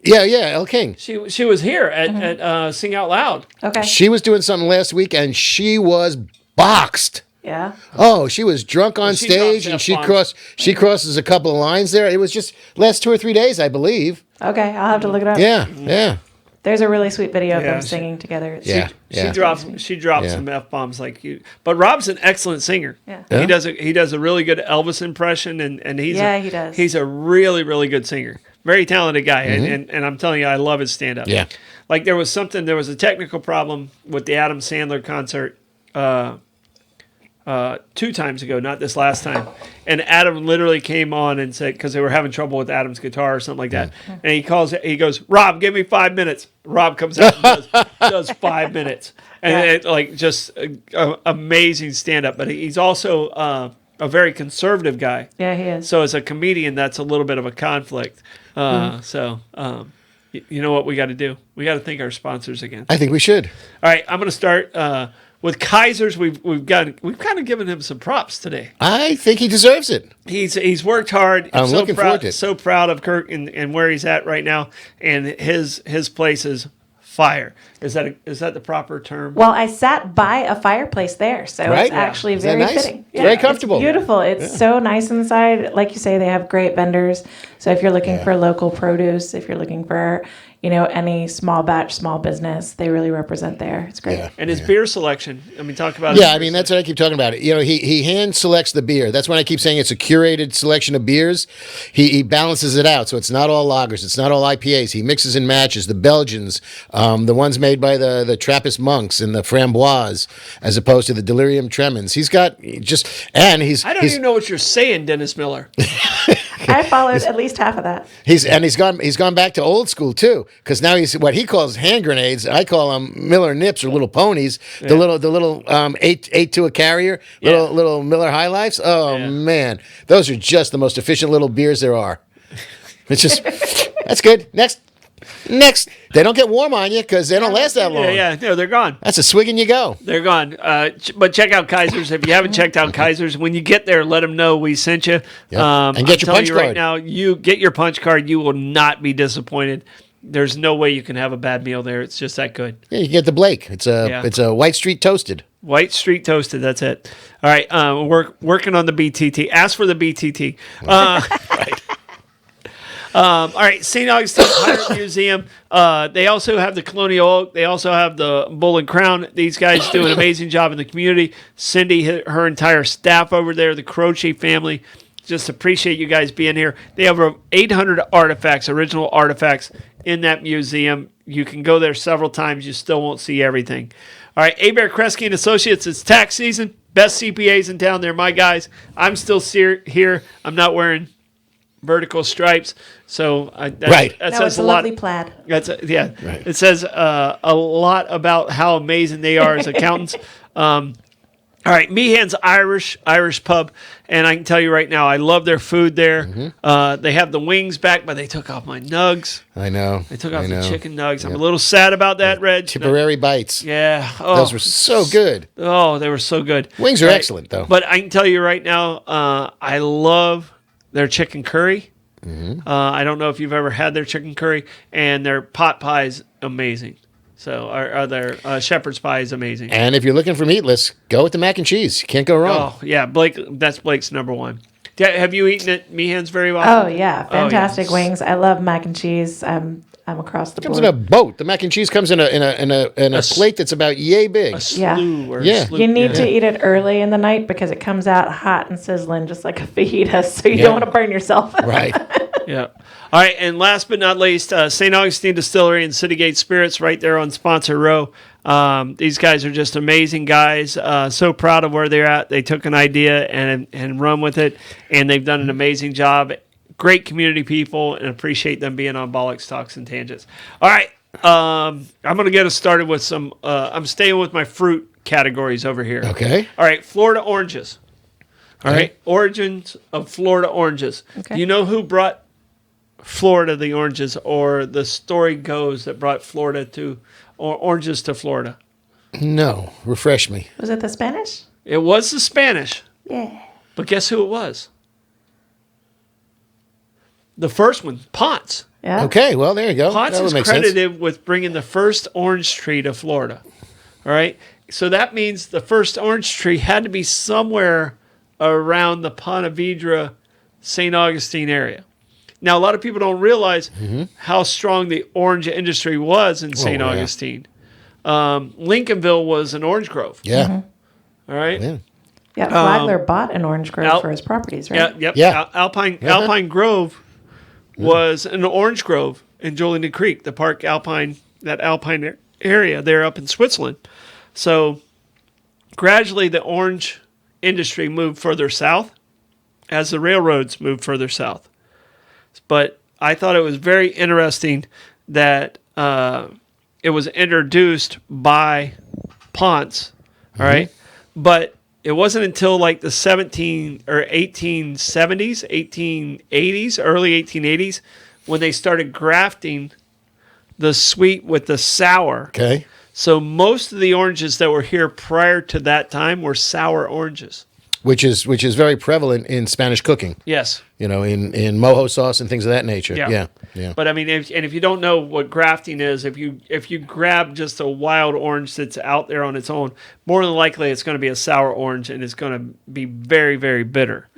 El King. She was here at Sing Out Loud. Okay. She was doing something last week and she was boxed. Yeah. Oh, she was drunk on she stage drops and F-bombs. she crosses a couple of lines there. It was just last 2 or 3 days, I believe. Okay. I'll have to look it up. Yeah, yeah. There's a really sweet video of Yeah, them she- singing together. It's- Yeah. She drops Yeah. some F bombs like you. But Rob's an excellent singer. Yeah. Yeah. He does a really good Elvis impression and he's he does. He's a really, really good singer. Very talented guy. And I'm telling you, I love his stand up. Yeah. Like there was a technical problem with the Adam Sandler concert. 2 times ago, not this last time. And Adam literally came on and said, because they were having trouble with Adam's guitar or something like that. And he goes, Rob, give me 5 minutes. Rob comes out and does 5 minutes. And it, like, just amazing stand up. But he's also a very conservative guy. Yeah, he is. So as a comedian, that's a little bit of a conflict. So you know what we got to do? We got to thank our sponsors again. I think we should. All right, I'm going to start with Kaiser's. We've kind of given him some props today. I think he deserves it. He's worked hard. I'm looking forward to it. So proud of Kirk and where he's at right now, and his place is fire. Is that the proper term? Well, I sat by a fireplace there, so Right? it's actually Is that very nice? fitting. Very comfortable. It's beautiful. It's so nice inside. Like you say, they have great vendors. So if you're looking for local produce, if you're looking for, any small batch, small business, they really represent there. It's great. Yeah. And his beer selection. I mean, talk about Yeah, I mean, that's what I keep talking about. He hand selects the beer. That's when I keep saying it's a curated selection of beers. He balances it out. So it's not all lagers. It's not all IPAs. He mixes and matches the Belgians, the ones made by the Trappist monks and the Framboise, as opposed to the Delirium Tremens. He's got I don't even know what you're saying, Dennis Miller. I followed at least half of that. He's gone back to old school too, because now he's what he calls hand grenades. I call them Miller Nips or little ponies. Yeah. The little 8 to a carrier, little Miller High Lifes. Oh man, those are just the most efficient little beers there are. It's just that's good. Next, they don't get warm on you because they don't last that long. No, they're gone. That's a swig and you go. They're gone. But check out Kaiser's. If you haven't checked out Kaiser's, when you get there, let them know we sent you. Yeah. And get your punch card. Right now, you get your punch card. You will not be disappointed. There's no way you can have a bad meal there. It's just that good. Yeah, you get the Blake. It's a White Street Toasted. White Street Toasted. That's it. All right. We're working on the BTT. Ask for the BTT. Right. All right, St. Augustine Pirate Museum. They also have the Colonial Oak. They also have the Bull and Crown. These guys do an amazing job in the community. Cindy, her entire staff over there, the Croce family, just appreciate you guys being here. They have over 800 artifacts, original artifacts in that museum. You can go there several times. You still won't see everything. All right, Abear Kresge and Associates. It's tax season. Best CPAs in town. They're my guys. I'm still here. I'm not wearing vertical stripes, so that says a lot. Lovely plaid. Right. It says a lot about how amazing they are as accountants. All right, Meehan's Irish pub, and I can tell you right now, I love their food there. Mm-hmm. They have the wings back, but they took off my nugs. I know. They took off the chicken nugs. I'm a little sad about that, Reg. Tipperary bites. Yeah. Oh, those were so good. Oh, they were so good. Wings are excellent, though. But I can tell you right now, I love their chicken curry. Mm-hmm. I don't know if you've ever had their chicken curry, and their pot pie is amazing. So their shepherd's pie is amazing. And if you're looking for meatless, go with the mac and cheese. You can't go wrong. Oh, yeah. That's Blake's number one. Have you eaten at Meehan's very often? Oh, yeah. Fantastic wings. I love mac and cheese. I'm across the board. It comes in a boat. The mac and cheese comes in a plate that's about yay big. A slew. You need to eat it early in the night because it comes out hot and sizzling just like a fajita, so you don't want to burn yourself. Right. Yeah. All right, and last but not least, St. Augustine Distillery and Citygate Spirits right there on Sponsor Row. These guys are just amazing guys. So proud of where they're at. They took an idea and run with it, and they've done an amazing job. Great community people, and appreciate them being on Bollox Talks and Tangents. All right, I'm going to get us started with some. I'm staying with my fruit categories over here. Okay. All right, Florida oranges. All right, origins of Florida oranges. Okay. Do you know who brought Florida the oranges, or the story goes that brought oranges to Florida? No, refresh me. Was it the Spanish? It was the Spanish. Yeah. But guess who it was? The first one, Ponce. Yeah. Okay, well, there you go. Ponce is credited with bringing the first orange tree to Florida. All right? So that means the first orange tree had to be somewhere around the Ponte Vedra, St. Augustine area. Now, a lot of people don't realize how strong the orange industry was in St. Augustine. Lincolnville was an orange grove. Yeah. Mm-hmm. All right? Yeah, Flagler bought an orange grove for his properties, right? Yeah. Alpine Grove was an orange grove in Julian Creek, the Park Alpine, that Alpine area there up in Switzerland. So gradually the orange industry moved further south as the railroads moved further south. But I thought it was very interesting that it was introduced by Ponce, all right? But it wasn't until like the 1870s, 1880s, early 1880s, when they started grafting the sweet with the sour. Okay. So most of the oranges that were here prior to that time were sour oranges. Which is very prevalent in Spanish cooking. Yes. You know, in mojo sauce and things of that nature. Yeah. Yeah. But I mean, if you don't know what grafting is, if you grab just a wild orange that's out there on its own, more than likely it's going to be a sour orange and it's going to be very, very bitter.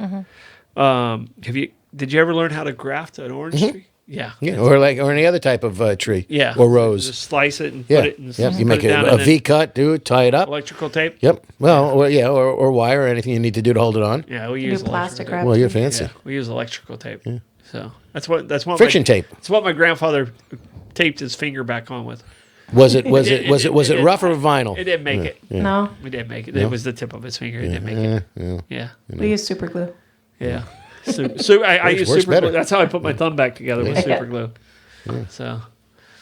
Did you ever learn how to graft an orange tree? Yeah. Yeah, or any other type of tree. Yeah. Or rose. Just slice it and Yeah. put it in. Yep. You put make it down a and then V cut, do it, tie it up. electrical tape. Yep. Well, or wire or anything you need to do to hold it on. Yeah, we Do use plastic electrical wrap. Well, you're too. fancy. tape. Yeah, we use electrical tape. So that's what Friction tape. That's what my grandfather taped his finger back on with. Was it it rough or vinyl? It didn't make it. No, We didn't make it. It was the tip of his finger. It didn't make it. Yeah. we use super glue. Yeah. I use works super better. glue. That's how I put my thumb back together with super glue. So,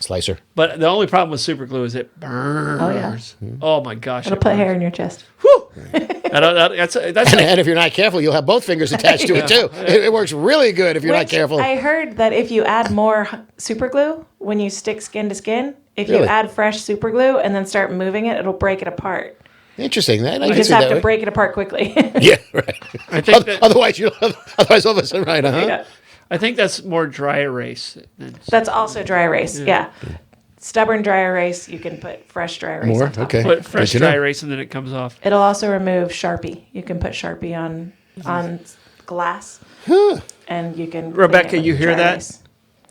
Slicer. but the only problem with super glue is it burns. Oh, yeah. Oh my gosh. It'll it put burns. hair in your chest. Whew. That's And if you're not careful, you'll have both fingers attached to it too. It works really good if you're not Which careful. I heard that if you add more super glue when you stick skin to skin, if you Really? add fresh super glue and then start moving it, it'll break it apart. Interesting. That I You can just see have that to way. break it apart quickly. Yeah, right. I think that, Otherwise, all of a sudden, right? Yeah. I think that's more dry erase. That's also dry erase. Yeah. Stubborn dry erase, you can put fresh dry erase More? on top. Okay. Put fresh Good to dry know. erase and then it comes off. It'll also remove Sharpie. You can put Sharpie on glass, and you can. clean Rebecca, it with you hear dry that? erase.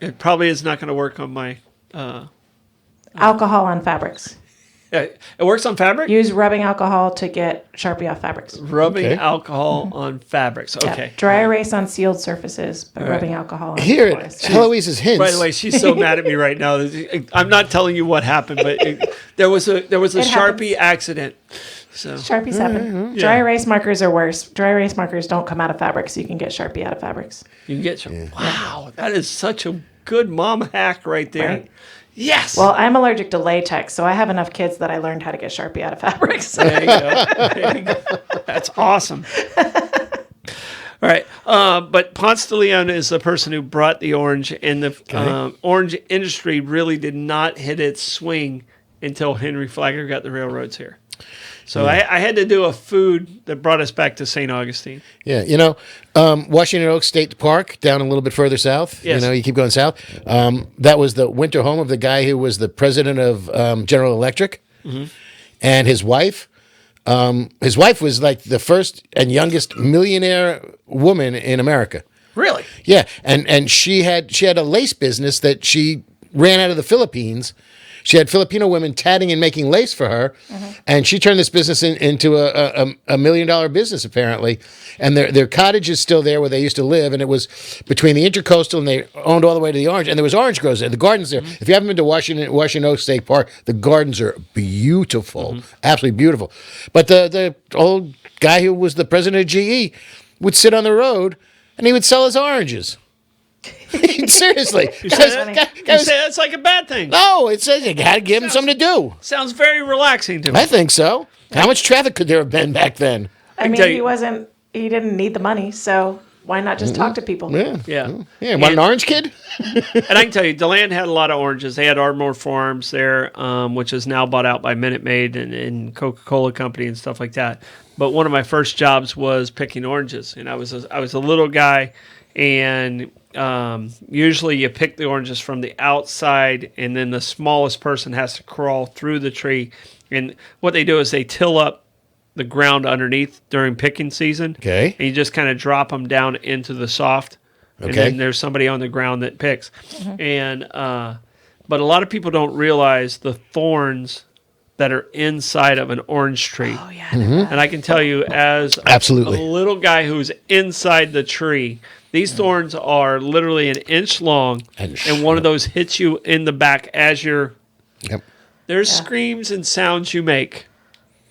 It probably is not going to work on my. Alcohol on fabrics. It works on fabric. Use rubbing alcohol to get Sharpie off fabrics. Rubbing Okay. alcohol on fabrics. Yeah. Okay. Dry erase on sealed surfaces, but rubbing alcohol on Here porous. at Eloise's Hints. By the way, she's so mad at me right now. I'm not telling you what happened, but there was a It Sharpie happens. accident. So Sharpies happen. Dry erase markers are worse. Dry erase markers don't come out of fabrics, so you can get Sharpie out of fabrics. you can get some. Wow, that is such a good mom hack right there. Right. Yes. Well, I'm allergic to latex, so I have enough kids that I learned how to get Sharpie out of fabrics. There you go. There you go. That's awesome. All right. But Ponce de Leon is the person who brought the orange, and the orange industry really did not hit its swing until Henry Flagler got the railroads here. So I had to do a food that brought us back to St. Augustine. Yeah, Washington Oaks State Park down a little bit further south. Yes. You keep going south. That was the winter home of the guy who was the president of General Electric, and his wife. His wife was like the first and youngest millionaire woman in America. Really? Yeah, and she had a lace business that she ran out of the Philippines. She had Filipino women tatting and making lace for her, and she turned this business into a $1 million business apparently. And their cottage is still there where they used to live, and it was between the Intercoastal and they owned all the way to the Orange, and there was orange groves there, the gardens there. If you haven't been to Washington Oaks State Park, the gardens are beautiful, absolutely beautiful. But the old guy who was the president of GE would sit on the road and he would sell his oranges. Seriously. You say that's like a bad thing. No, it says you got to give him something to do. Sounds very relaxing to me. I think so. How much traffic could there have been back then? I mean, tell you- he didn't need the money, so why not just talk to people? Yeah. Yeah. Yeah, want an orange kid? And I can tell you, DeLand had a lot of oranges. They had Ardmore Farms there, which is now bought out by Minute Maid and Coca-Cola Company and stuff like that. But one of my first jobs was picking oranges, and I was a little guy, and usually you pick the oranges from the outside, and then the smallest person has to crawl through the tree. And what they do is they till up the ground underneath during picking season. Okay. And you just kind of drop them down into the soft. And Okay. then there's somebody on the ground that picks. And but a lot of people don't realize the thorns that are inside of an orange tree. Oh yeah. And I can tell you, as Absolutely. a little guy who's inside the tree, these thorns are literally an inch long, And one of those hits you in the back as you're. Yep. There's screams and sounds you make.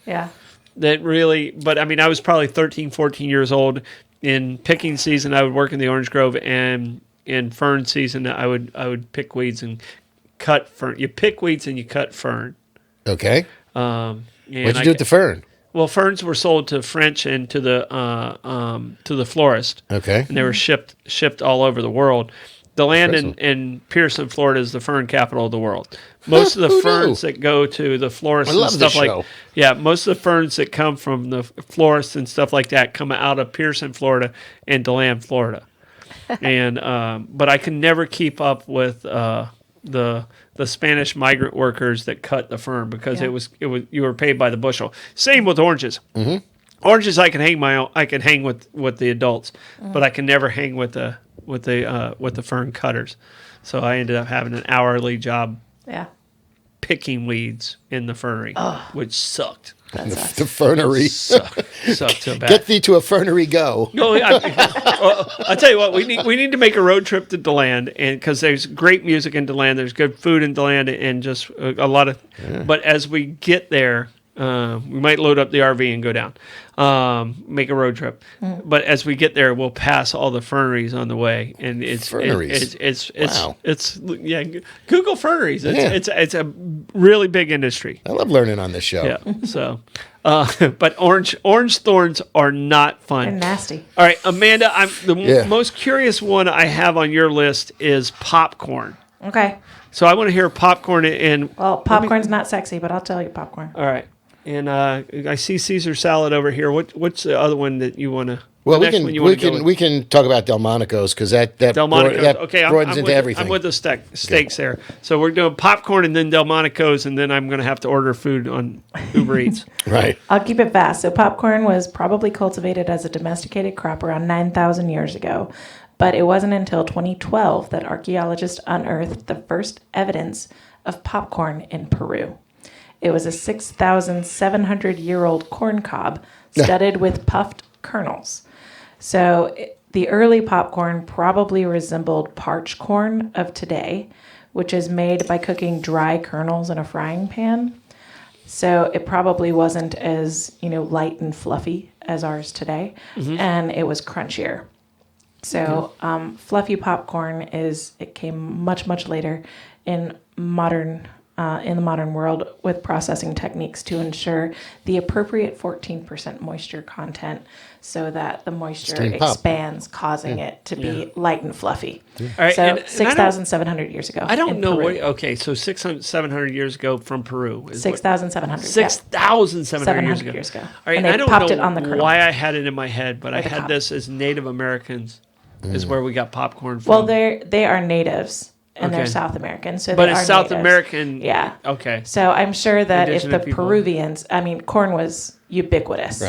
Yeah. that really, but I mean, I was probably 13, 14 years old. In picking season, I would work in the orange grove, and in fern season, I would pick weeds and cut fern. You pick weeds and you cut fern. Okay. And What'd you do with the fern? Well, ferns were sold to French and to the florist. Okay. And they were shipped all over the world. The land in Pearson, Florida, is the fern capital of the world. Most of the ferns that go to the florist and stuff most of the ferns that come from the florist and stuff like that come out of Pearson, Florida, and DeLand, Florida. And but I can never keep up with the Spanish migrant workers that cut the fern because it was you were paid by the bushel. Same with oranges. Mm-hmm. Oranges I can hang with the adults, but I can never hang with the fern cutters. So I ended up having an hourly job. Yeah. Picking weeds in the fernery, which sucked. The fernery. Sucked so bad. Get thee to a fernery, go. No, I'll tell you what. We need to make a road trip to DeLand, and because there's great music in DeLand, there's good food in DeLand, and just a lot of. Yeah. But as we get there, we might load up the RV and go down, make a road trip. Mm. But as we get there, we'll pass all the ferneries on the way, and it's Google ferneries. It's a really big industry. I love learning on this show. Yeah. So, but orange thorns are not fun. They're nasty. All right, Amanda. Most curious one I have on your list is popcorn. Okay. So I want to hear popcorn and. Well, popcorn's not sexy, but I'll tell you popcorn. All right. And I see Caesar salad over here. What's the other one that you want to? Well, we can talk about Delmonico's because that Delmonico's. Okay, broadens into everything. I'm with the steaks there. So we're doing popcorn and then Delmonico's, and then I'm going to have to order food on Uber Eats. Right. I'll keep it fast. So popcorn was probably cultivated as a domesticated crop around 9,000 years ago, but it wasn't until 2012 that archaeologists unearthed the first evidence of popcorn in Peru. It was a 6,700-year-old corn cob studded with puffed kernels. So the early popcorn probably resembled parched corn of today, which is made by cooking dry kernels in a frying pan. So it probably wasn't as, light and fluffy as ours today, and it was crunchier. So fluffy popcorn it came much, much later in the modern world with processing techniques to ensure the appropriate 14% moisture content so that the moisture expands, causing it to be light and fluffy. All right, so 6,700 years ago. I don't know. So 600, 700 years ago from Peru. 6,700. 6,700 years ago. All right, and they popped it on the kernel. Why I had it in my head, but I had this as Native Americans is where we got popcorn from. Well, they are natives. And they're South American, so but they it's are South natives. American. Yeah. Okay. So I'm sure that Indigenous if the people. Peruvians, corn was ubiquitous,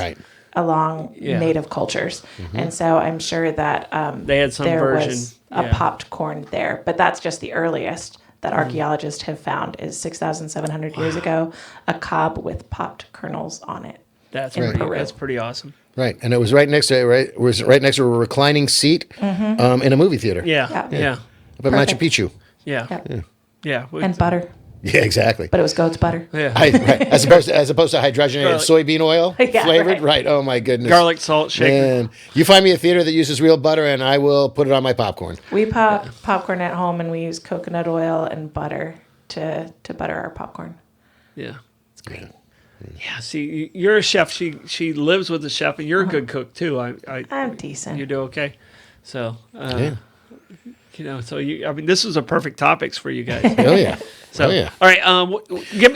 along native cultures, and so I'm sure that they had some there version was a popped corn there, but that's just the earliest that archaeologists have found is 6,700 years ago, a cob with popped kernels on it. That's pretty awesome. Right, and it was right next to a reclining seat in a movie theater. Yeah. Up at Machu Picchu. Yeah. And butter. Yeah, exactly. But it was goat's butter. Yeah. As opposed to hydrogenated soybean oil flavored. Right. Oh my goodness. Garlic salt shaker. Man, you find me a theater that uses real butter, and I will put it on my popcorn. We pop popcorn at home, and we use coconut oil and butter to butter our popcorn. Yeah, it's great. Yeah. See, you're a chef. She lives with a chef, and you're a good cook too. I'm decent. You do okay. So. This is a perfect topics for you guys. Oh yeah. So, all right. Give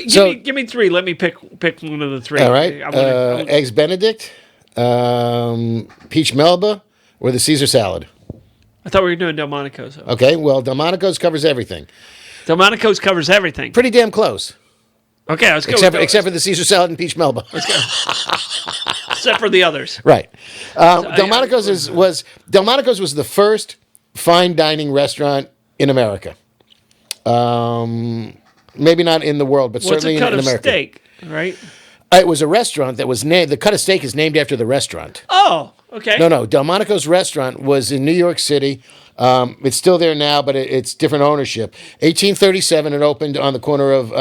me three. Let me pick one of the three. All right. Eggs Benedict, peach Melba, or the Caesar salad. I thought we were doing Delmonico's. Okay. Well, Delmonico's covers everything. Delmonico's covers everything. Pretty damn close. Okay, let's go. Except for the Caesar salad and peach Melba. Let's go. Except for the others. Right. Delmonico's was the first fine dining restaurant in America. Maybe not in the world, but certainly in America. What's a cut of steak, right? It was a restaurant that was named. The cut of steak is named after the restaurant. Oh, okay. No. Delmonico's restaurant was in New York City. It's still there now, but it's different ownership. 1837, it opened on the corner of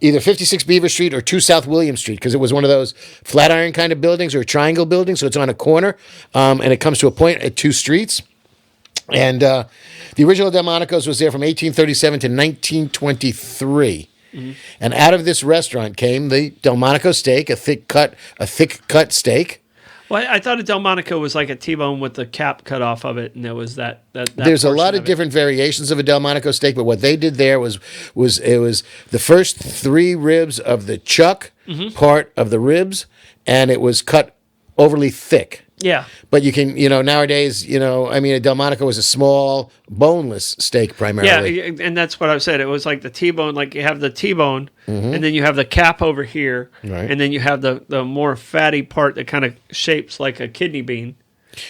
either 56 Beaver Street or 2 South William Street, because it was one of those Flatiron kind of buildings or triangle buildings, so it's on a corner, and it comes to a point at 2 streets. And the original Delmonico's was there from 1837 to 1923. And out of this restaurant came the Delmonico steak, a thick cut steak. Well, I thought a Delmonico was like a T-bone with the cap cut off of it, and there was that There's a lot portion of different variations of a Delmonico steak, but what they did there was it was the first 3 ribs of the chuck part of the ribs, and it was cut overly thick. Yeah. But you can, nowadays, a Delmonico was a small, boneless steak primarily. Yeah, and that's what I said. It was like the T-bone, like you have the T-bone, and then you have the cap over here, Right. and then you have the more fatty part that kind of shapes like a kidney bean.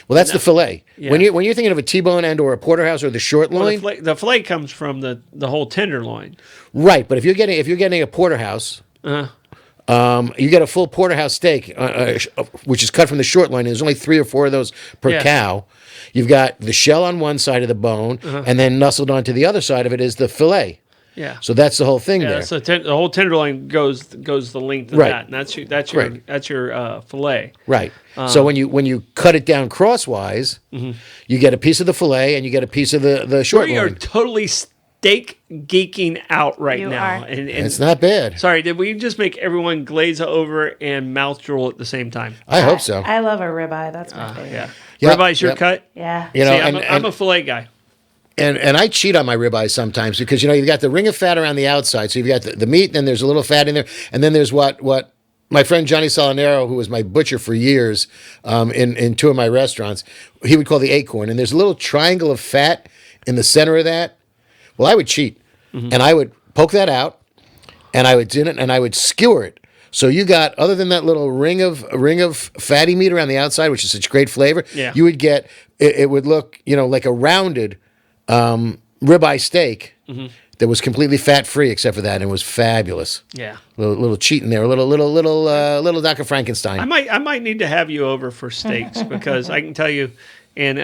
Well, that's the fillet. Yeah. When you're thinking of a T-bone and or a porterhouse or the short loin, Well, the fillet comes from the whole tenderloin. right? But if you're getting a porterhouse, you get a full porterhouse steak, which is cut from the short loin. There's only 3 or 4 of those per cow. You've got the shell on one side of the bone, and then nestled onto the other side of it is the fillet. Yeah. So that's the whole thing there. So the whole tenderloin goes the length of Right. that, and Right. that's your fillet. Right. So when you cut it down crosswise, you get a piece of the fillet and you get a piece of the short We are loin. totally steak geeking out right You now, are. and It's not bad. sorry, did we just make everyone glaze over and mouth drool at the same time? I hope so. I love a ribeye. That's my favorite. Yeah. Yep, Ribeye's your yep. cut? Yeah. You know, See, and, I'm a fillet guy. and I cheat on my ribeyes sometimes because you've got the ring of fat around the outside, so you've got the meat, and then there's a little fat in there, and then there's what my friend Johnny Solinero, who was my butcher for years, in 2 of my restaurants, he would call the acorn, and there's a little triangle of fat in the center of that. Well, I would cheat, and I would poke that out, and I would do it, and I would skewer it. So you got, other than that little ring of fatty meat around the outside, which is such great flavor, Yeah. you would get, it would look, like a rounded ribeye steak that was completely fat free except for that, and it was fabulous. Yeah. Little cheat in there, a little Dr. Frankenstein. I might need to have you over for steaks because I can tell you, and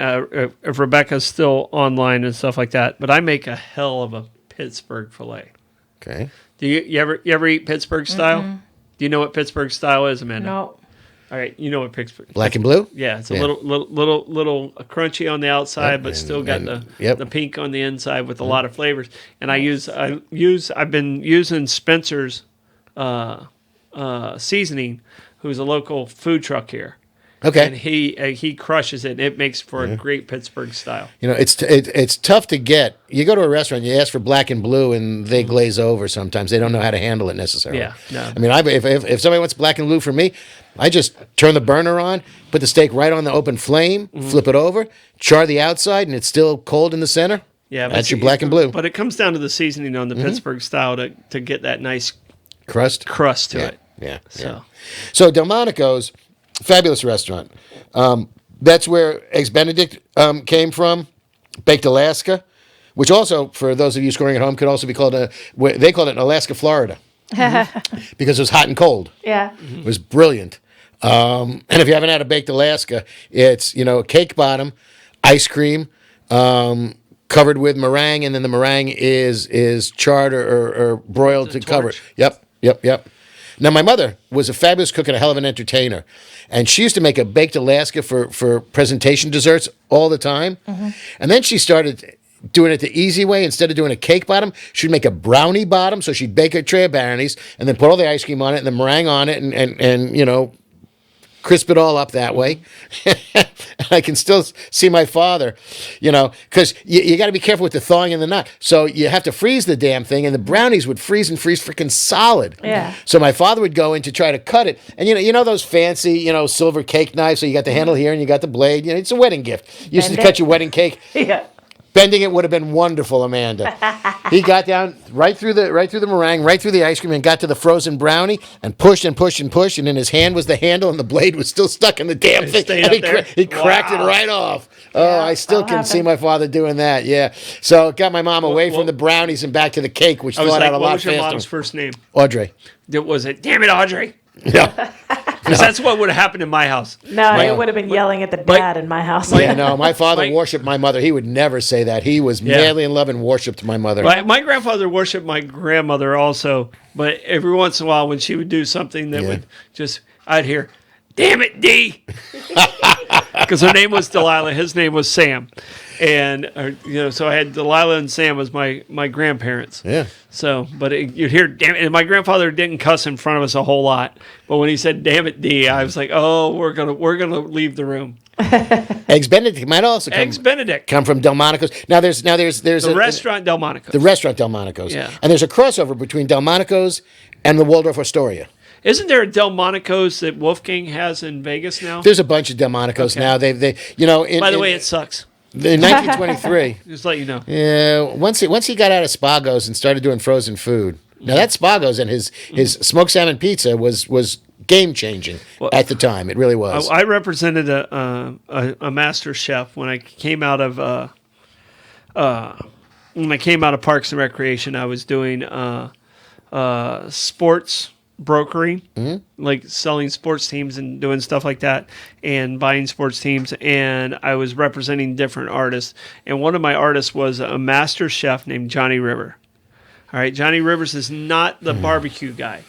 if Rebecca's still online and stuff like that, but I make a hell of a Pittsburgh fillet. Okay. Do you ever eat Pittsburgh style? Do you know what Pittsburgh style is, Amanda? No. All right, you know what Pittsburgh. Black and blue? Yeah, it's a Yeah. little crunchy on the outside, Yep, but still got yep. the pink on the inside with a lot of flavors. And I've been using Spencer's seasoning, who's a local food truck here. Okay. And he crushes it. It makes for a great Pittsburgh style. It's tough to get. You go to a restaurant, you ask for black and blue, and they glaze over sometimes. They don't know how to handle it necessarily. Yeah, no. I mean, if somebody wants black and blue for me, I just turn the burner on, put the steak right on the open flame, flip it over, char the outside, and it's still cold in the center. Yeah, but That's your black and blue. But it comes down to the seasoning on the Pittsburgh style to get that nice Crust? crust to Yeah. it. Yeah. So So Delmonico's, fabulous restaurant. That's where Eggs Benedict came from. Baked Alaska, which also, for those of you scoring at home, could also be called they called it Alaska, Florida, because it was hot and cold. Yeah. It was brilliant. And if you haven't had a baked Alaska, it's a cake bottom, ice cream, covered with meringue, and then the meringue is charred or broiled to cover it. Yep. Now, my mother was a fabulous cook and a hell of an entertainer. And she used to make a baked Alaska for presentation desserts all the time. And then she started doing it the easy way. Instead of doing a cake bottom, she'd make a brownie bottom. So she'd bake a tray of brownies and then put all the ice cream on it and the meringue on it and crisp it all up that way. I can still see my father, because you got to be careful with the thawing and the not. So you have to freeze the damn thing, and the brownies would freeze freaking solid. Yeah. So my father would go in to try to cut it, and you know those fancy, silver cake knives. So you got the handle here, and you got the blade. It's a wedding gift. You used to Bend cut it. your wedding cake. Yeah. Bending it would have been wonderful, Amanda. He got down right through the meringue, right through the ice cream, and got to the frozen brownie, and pushed, and in his hand was the handle, and the blade was still stuck in the damn thing. stayed And up there? he cracked it Wow. right off. Oh, I still that'll can see happen. my father doing that. Yeah. So it got my mom away well- from the brownies and back to the cake, which I was thawed like, out a what lot was your faster. mom's first name? Audrey. Was it? Damn it, Audrey. Yeah. Because that's what would have happened in my house. No, it would have been yelling at the dad in my house. Yeah, no, my father worshipped my mother. He would never say that. He was madly in love and worshipped my mother. My grandfather worshipped my grandmother also, but every once in a while when she would do something that would just, I'd hear, "Damn it, D," because her name was Delilah, his name was Sam, and so I had Delilah and Sam as my grandparents. Yeah. So, but you'd hear "damn it," and my grandfather didn't cuss in front of us a whole lot, but when he said "damn it, D," I was like, "Oh, we're gonna leave the room." Eggs Benedict might also come from Delmonico's. Now there's the restaurant Delmonico's. The restaurant Delmonico's. Yeah. And there's a crossover between Delmonico's and the Waldorf Astoria. Isn't there a Delmonico's that Wolfgang has in Vegas now? There's a bunch of Delmonico's now. They By the way, it sucks. In 1923. Just let you know. Yeah. Once he got out of Spago's and started doing frozen food. Now that Spago's and his smoked salmon pizza was game changing at the time. It really was. I represented a master chef when I came out of Parks and Recreation. I was doing sports brokering, like selling sports teams and doing stuff like that, and buying sports teams. And I was representing different artists. And one of my artists was a master chef named Johnny River. All right, Johnny Rivers is not the barbecue guy.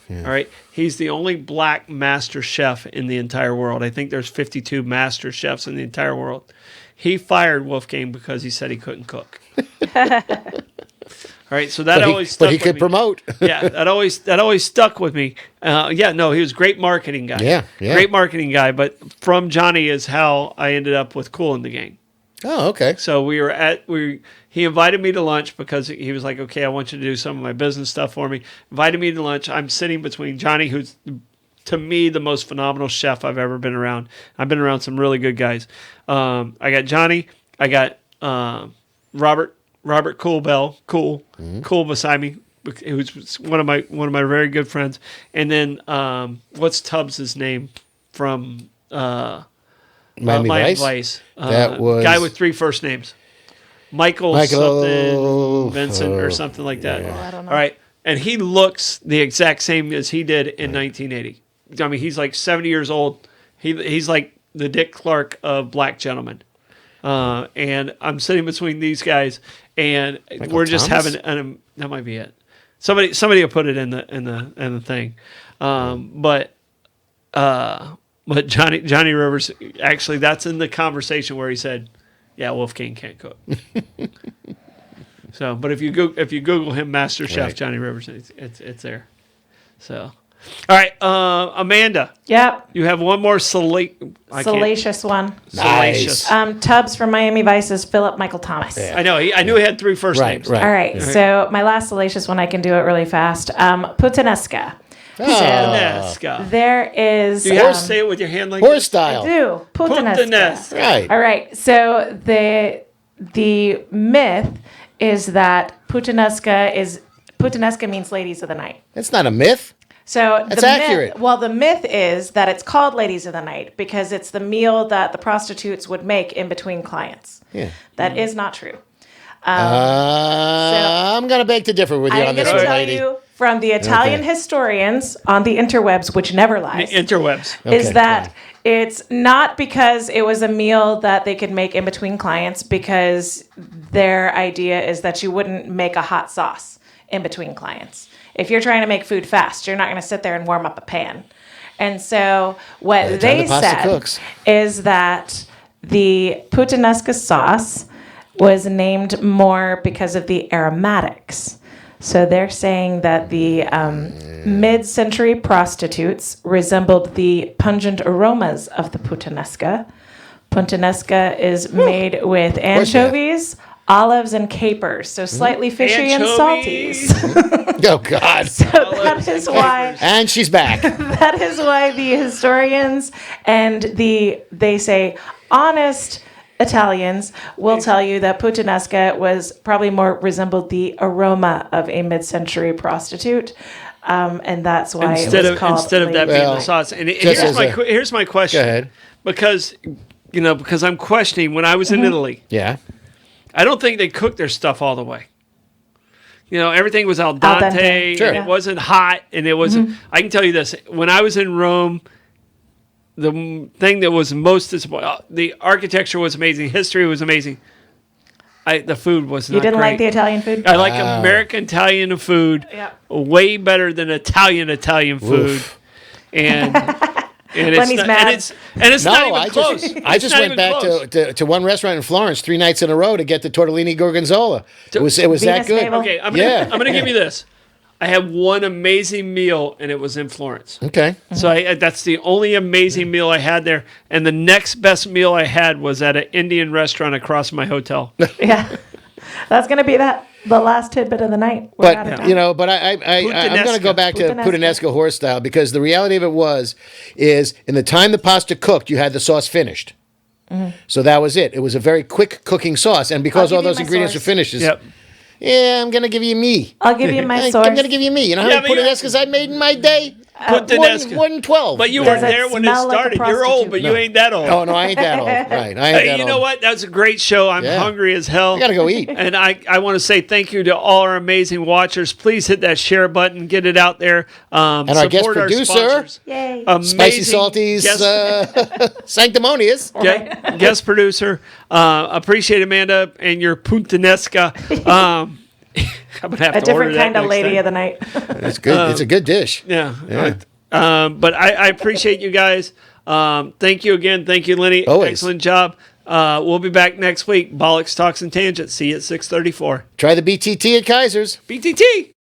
Yeah. All right, he's the only black master chef in the entire world. I think there's 52 master chefs in the entire world. He fired Wolfgang because he said he couldn't cook. All right, so that always stuck with me. But he could promote. Yeah, that always stuck with me. He was a great marketing guy. Yeah. Great marketing guy. But from Johnny is how I ended up with Kool and the Gang. Oh, okay. So he invited me to lunch because he was like, okay, I want you to do some of my business stuff for me. Invited me to lunch. I'm sitting between Johnny, who's, to me, the most phenomenal chef I've ever been around. I've been around some really good guys. I got Johnny. I got Robert Cool beside me, who's one of my very good friends. And then what's Tubbs' name from Miami Vice? That was guy with 3 first names. Michael something Vincent or something like that. Well, I don't know. All right. And he looks the exact same as he did in 1980. I mean, he's like 70 years old. He's like the Dick Clark of black gentlemen. And I'm sitting between these guys, and we're just having that might be it. Somebody will put it in the thing. But Johnny Rivers, actually, that's in the conversation where he said, "Yeah, Wolfgang can't cook." So, but if you Google him, Master Chef Johnny Rivers, it's there. So, all right, Amanda. Yep. You have one more salacious one. Nice. Salacious. Tubbs from Miami Vice's Philip Michael Thomas. Yeah. I know. I knew he had 3 first names. All right. So my last salacious one, I can do it really fast. Puttanesca. Puttanesca. There is. Do you have to say it with your hand like horse this? style? I do. Puttanesca. Right. All right. So the myth is that Puttanesca means ladies of the night. That's not a myth. So that's accurate. The myth is that it's called ladies of the night because it's the meal that the prostitutes would make in between clients. Yeah. That is not true. I'm going to beg to differ with you on this one, lady. I'm going to tell you from the Italian historians on the interwebs, which never lies. The interwebs. Is that it's not because it was a meal that they could make in between clients, because their idea is that you wouldn't make a hot sauce in between clients. If you're trying to make food fast, you're not going to sit there and warm up a pan. And so what they said is that the puttanesca sauce was named more because of the aromatics. So they're saying that the mid-century prostitutes resembled the pungent aromas of the puttanesca. Puttanesca is made with anchovies, olives, and capers, so slightly fishy and salty. Oh, God. So that is why... And she's back. That is why the historians and they say honest Italians will tell you that puttanesca was probably more resembled the aroma of a mid-century prostitute, and that's why it was called instead of that being the sauce. And here's my question. Go ahead. Because I'm questioning when I was in Italy. Yeah. I don't think they cooked their stuff all the way. Everything was al dente. Sure. It wasn't hot, and it wasn't. I can tell you this: when I was in Rome thing that was most disappointing, the architecture was amazing, history was amazing. The food was not You didn't great. like the Italian food? I like American Italian food way better than Italian food. Oof. And Lenny's mad. And it's not even I close. I just went back to one restaurant in Florence 3 nights in a row to get the tortellini gorgonzola. It was that Venus good. Navel? Okay, I'm Yeah. gonna give you this. I had one amazing meal, and it was in Florence. Okay. So that's the only amazing meal I had there. And the next best meal I had was at an Indian restaurant across my hotel. Yeah. That's going to be the last tidbit of the night. We're out of But time. I'm going to go back to Puttanesca. puttanesca horse style because the reality of it is in the time the pasta cooked, you had the sauce finished. So that was it. It was a very quick cooking sauce, and because I'll all give you those my ingredients source. are finished, Yep. yeah, I'm going to give you me. I'll give you my I'm source. going to give you me. You know how Yeah, many but you're- puttanescas I made in my day? Puttanesca. More than 12. But you Does weren't it there when it smell like a started. You're old, prostitute? but you ain't that old. Oh, no, I ain't that old. Right. I ain't Hey, that you old. know what? That's a great show. I'm Yeah. hungry as hell. I got to go eat. And I want to say thank you to all our amazing watchers. Please hit that share button, get it out there. And our guest support producer, sponsors. Yay. Amazing Spicy Salties, guest, Sanctimonious. guest producer. Appreciate Amanda and your puttanesca. I'm gonna have A to order different that kind of next lady time. of the night. It's good. It's a good dish. Yeah. Yeah. But I appreciate you guys. Thank you again. Thank you, Lenny. Always. Excellent job. We'll be back next week. Bollox Talks and Tangents. See you at 6:34. Try the BTT at Kaiser's. BTT.